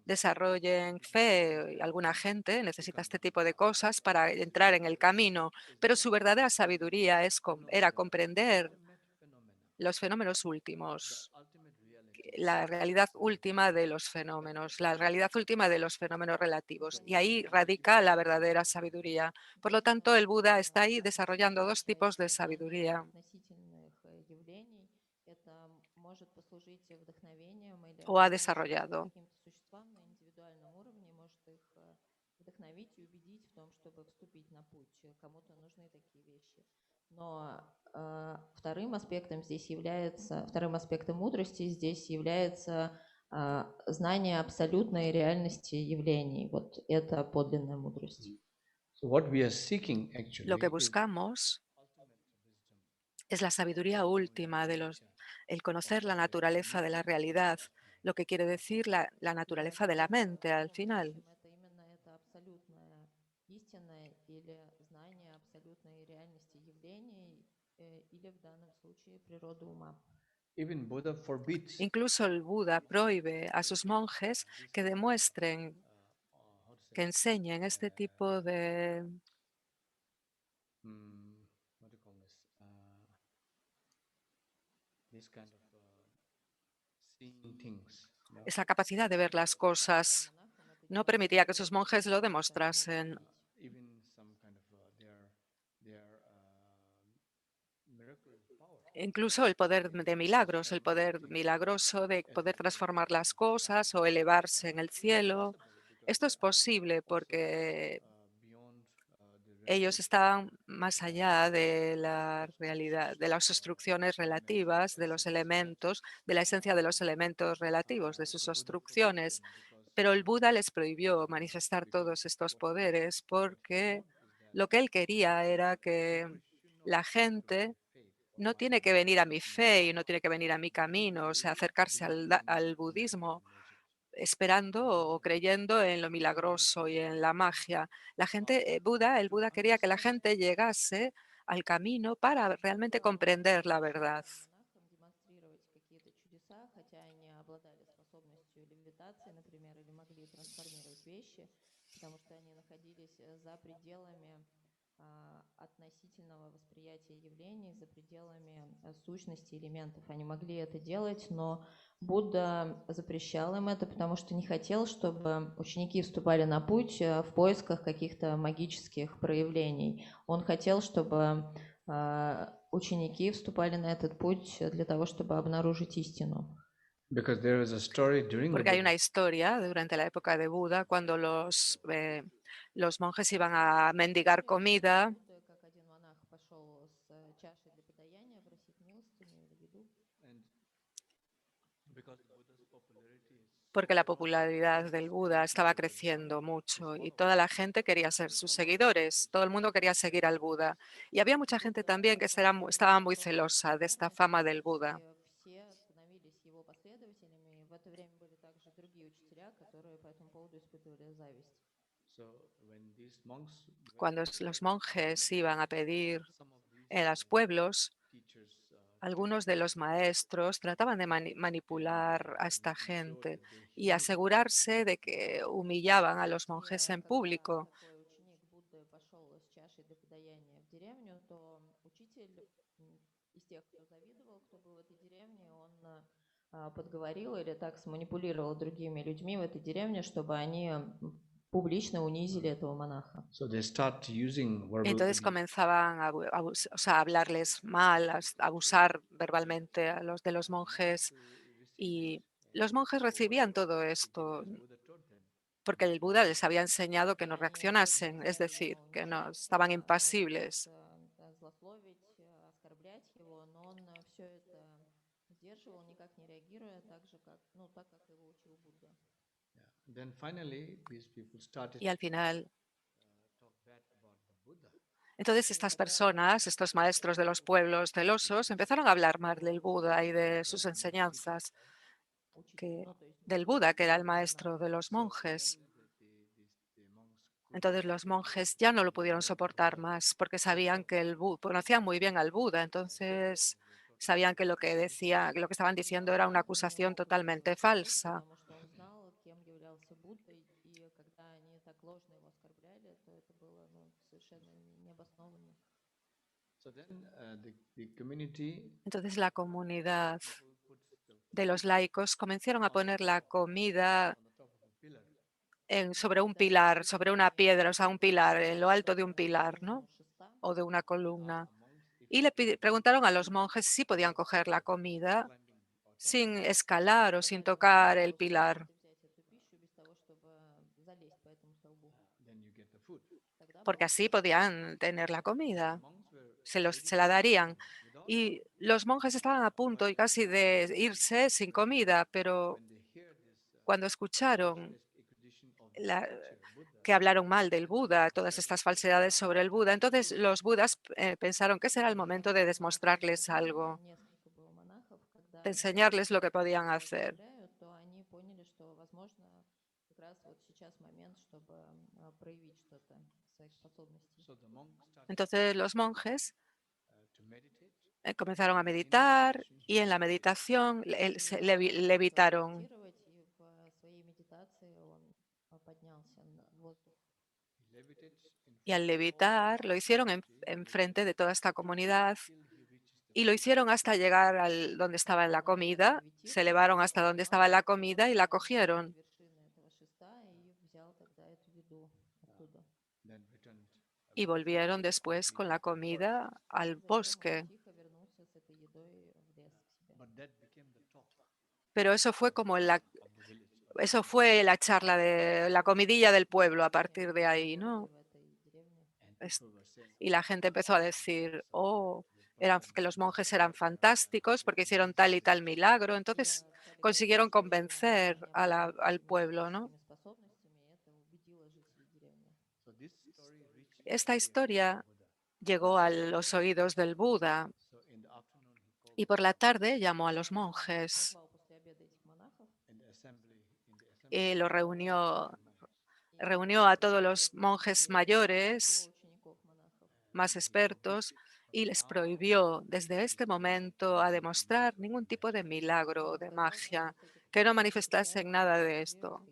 desarrollen fe. Y alguna gente necesita este tipo de cosas para entrar en el camino, pero su verdadera sabiduría era comprender los fenómenos últimos, la realidad última de los fenómenos, la realidad última de los fenómenos relativos. Y ahí radica la verdadera sabiduría. Por lo tanto, el Buda está ahí desarrollando dos tipos de sabiduría. Относительных явлений это может послужить вдохновением или O ha помочь desarrollado. каким-то существам на индивидуальном уровне, может их вдохновить и убедить в том, чтобы вступить на путь. Кому-то нужны такие вещи. Но вторым аспектом мудрости здесь является знание абсолютной реальности явлений. Вот это подлинная мудрость. so what we are seeking Lo que actually is buscamos es la sabiduría última el conocer la naturaleza de la realidad, lo que quiere decir la naturaleza de la mente al final. Это именно это абсолютная истина или знание абсолютной реальности явлений, или в данном случае природы ума. even Buddha forbids Incluso el Buda prohíbe a sus monjes que demuestren, how to que say enseñen este tipo de what do you call this kind of seeing things, you know? esa capacidad de ver las cosas. No permitía que sus monjes lo demostrasen. Even some kind of their miracle power. Incluso el poder de milagros, el poder milagroso de poder transformar las cosas o elevarse en el cielo. Esto es posible porque Beyond the ellos estaban más allá de la realidad, de las instrucciones relativas, de los elementos, de la esencia de los elementos relativos, de sus instrucciones. Pero el Buda les prohibió manifestar todos estos poderes porque lo que él quería era que la gente no tiene que venir a mi fe y no tiene que venir a mi camino, o sea, acercarse al budismo esperando o creyendo en lo milagroso y en la magia. La gente, el Buda quería que la gente llegase al camino para realmente comprender la verdad. монахам демонстрировать какие-то чудеса, хотя они обладали способностью левитации, например, или могли трансформировать вещи, потому что они находились за пределами относительного восприятия явлений, за пределами сущности элементов. Они могли это делать, но Будда запрещал им это, потому что не хотел, чтобы ученики вступали на путь в поисках каких-то магических проявлений. Он хотел, чтобы ученики вступали на этот путь для того, чтобы обнаружить истину. Because there is a story during the Porque hay una Buddha. historia durante la época de Buda, cuando los monjes iban a mendigar comida, Будда, как один монах пошел с чашей для подаяния просить милостыню или еду. And because Buddha's popularity is porque la popularidad del Buda estaba creciendo mucho y toda la gente quería ser sus seguidores, todo el mundo quería seguir al Buda. Y había mucha gente también que estaba muy celosa de esta fama del Buda. Все становились его последователями, и в это время были также другие учителя, которые по этому поводу испытывали зависть. so when these monks went Cuando to los monjes iban a pedir some of these en los pueblos, teachers algunos de los maestros trataban de manipular a esta gente y asegurarse de que humillaban a los monjes en Когда público. такой ученик Будды пошел с чашей для подаяния в деревню, то учитель из тех, кто завидовал, кто был в этой деревне, он подговорил или так сманипулировал другими людьми в этой деревне, чтобы они публично унизили этого монаха. so they start using verbal Entonces comenzaban a hablarles mal, a abusar verbalmente a los de los monjes, y los monjes recibían todo esto Buddha taught them. porque el Buda les había enseñado que no И они это reaccionasen, es изучали, decir, но que учитель no их estaban научил impasibles. как-то злословить, оскорблять его, но он все это сдерживал, никак не реагируя, так же, как, ну, так, как его учил Будда. Yeah. Then finally, these people started Y al final, talk bad about the Buddha. entonces estas personas, estos maestros de los pueblos celosos, empezaron a hablar mal del Buda y de sus enseñanzas, Учитель, ну, то есть del Будда Buda, que era el или maestro de монахов. los monjes. The monks Entonces los monjes ya no lo pudieron soportar más porque sabían que conocían muy bien al Buda, entonces sabían que lo que decía, lo que estaban diciendo era una Они не acusación могут с ним totalmente поговорить, falsa. потому что он знал, кем являлся Буддой, и когда они так ложно его оскорбляли, то это было, ну, совершенно необоснованно. So then the community Entonces la comunidad puts the de los laicos comenzaron a poner la comida on the top of a pillar. sobre un pilar, sobre una piedra, o sea, un pilar, en lo alto de un pilar, ¿no? Шеста. O de una columna. The monks, if Y le preguntaron a los monjes si podían coger la comida climbing or sin escalar o sin tocar el pilar, Взять эту пищу без того, чтобы залезть по этому столбу. then you get the food. Тогда porque получится. así podían tener la The comida, monks were se la darían. Y los monjes estaban a punto y casi de irse sin comida, pero when they hear this cuando escucharon acquisition of la- teacher Buddha, que hablaron mal del Buda, todas estas falsedades sobre el Buda, entonces los budas pensaron que ese era el momento de demostrarles algo, Несколько было монахов, когда de они enseñarles lo que podían hacer. оскорбляют, то они поняли, что, возможно, как раз вот сейчас момент, чтобы проявить что-то своих способностей. so the monks started Entonces los monjes to meditate. comenzaron a meditar y en la meditación se levitaron. Медитировать, и в своей медитации он поднялся в воздух. He levitates in Y al levitar lo hicieron enfrente de toda esta comunidad till he reaches the y lo hicieron hasta llegar al donde estaba la comida. Se elevaron hasta donde estaba la comida y la cogieron. Вершины этого шеста и взял тогда эту еду оттуда. then returned. Y volvieron después con la comida al Затем он bosque. тихо вернулся с этой едой в лес к себе. But that became the talk Pero eso fue como of the village. eso fue la charla de la comidilla del pueblo a partir de ahí, ¿no? В этой деревне. And Es- people were saying, Y la gente empezó a decir, oh, que los monjes eran fantásticos porque hicieron tal y tal milagro. Entonces Стали говорить, consiguieron что convencer парни обладали al такими pueblo, ¿no? фантастическими способностями, и это убедило жителей деревни. so this story reached Esta the historia Buddha. llegó a los oídos del Buda So in the afternoon he called y por la tarde llamó a los monjes Позвал после обеда этих монахов in the assembly y reunió a todos los monjes mayores, más expertos, y les prohibió desde este momento a demostrar ningún tipo de milagro o de magia, que no manifestasen nada de esto.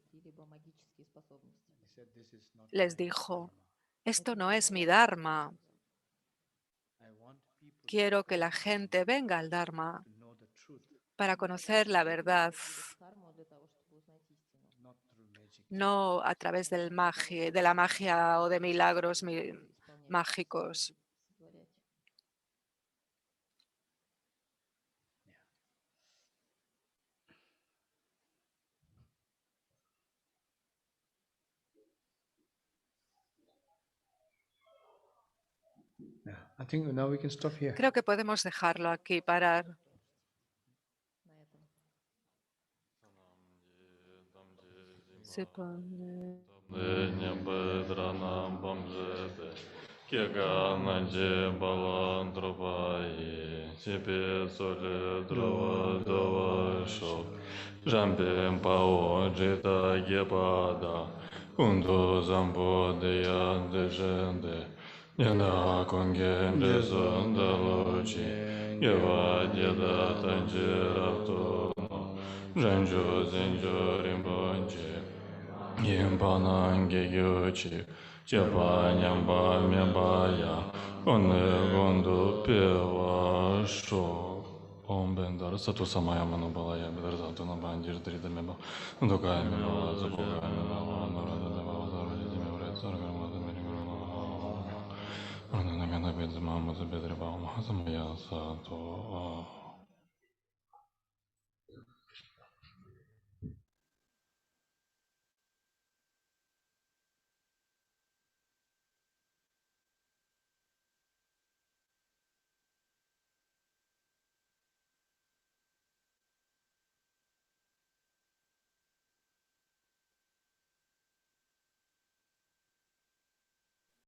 Les dijo, esto no es mi Dharma. Quiero que la gente venga al Dharma para conocer la verdad, no a través de la magia o de milagros mágicos. Creo que podemos dejarlo aquí, parar. Yanda kongen desun dalochi, yewa jeda tanji rapto no, renjo zenjo rinpoche, yinpa nange gyochi, chepa nyamba mienpa ya, konne gondo pewa sho. Om Bendar Satu Samaya Mano Balaya Bedar Zato Nabanjir Drida Meba, Ndokai Meba, Zabokai Meba, Narada Meba, Zarvadi Meba, Sargamata Merimu. Ananagana Bedza Mama Bedreba Mahasamaya Sato.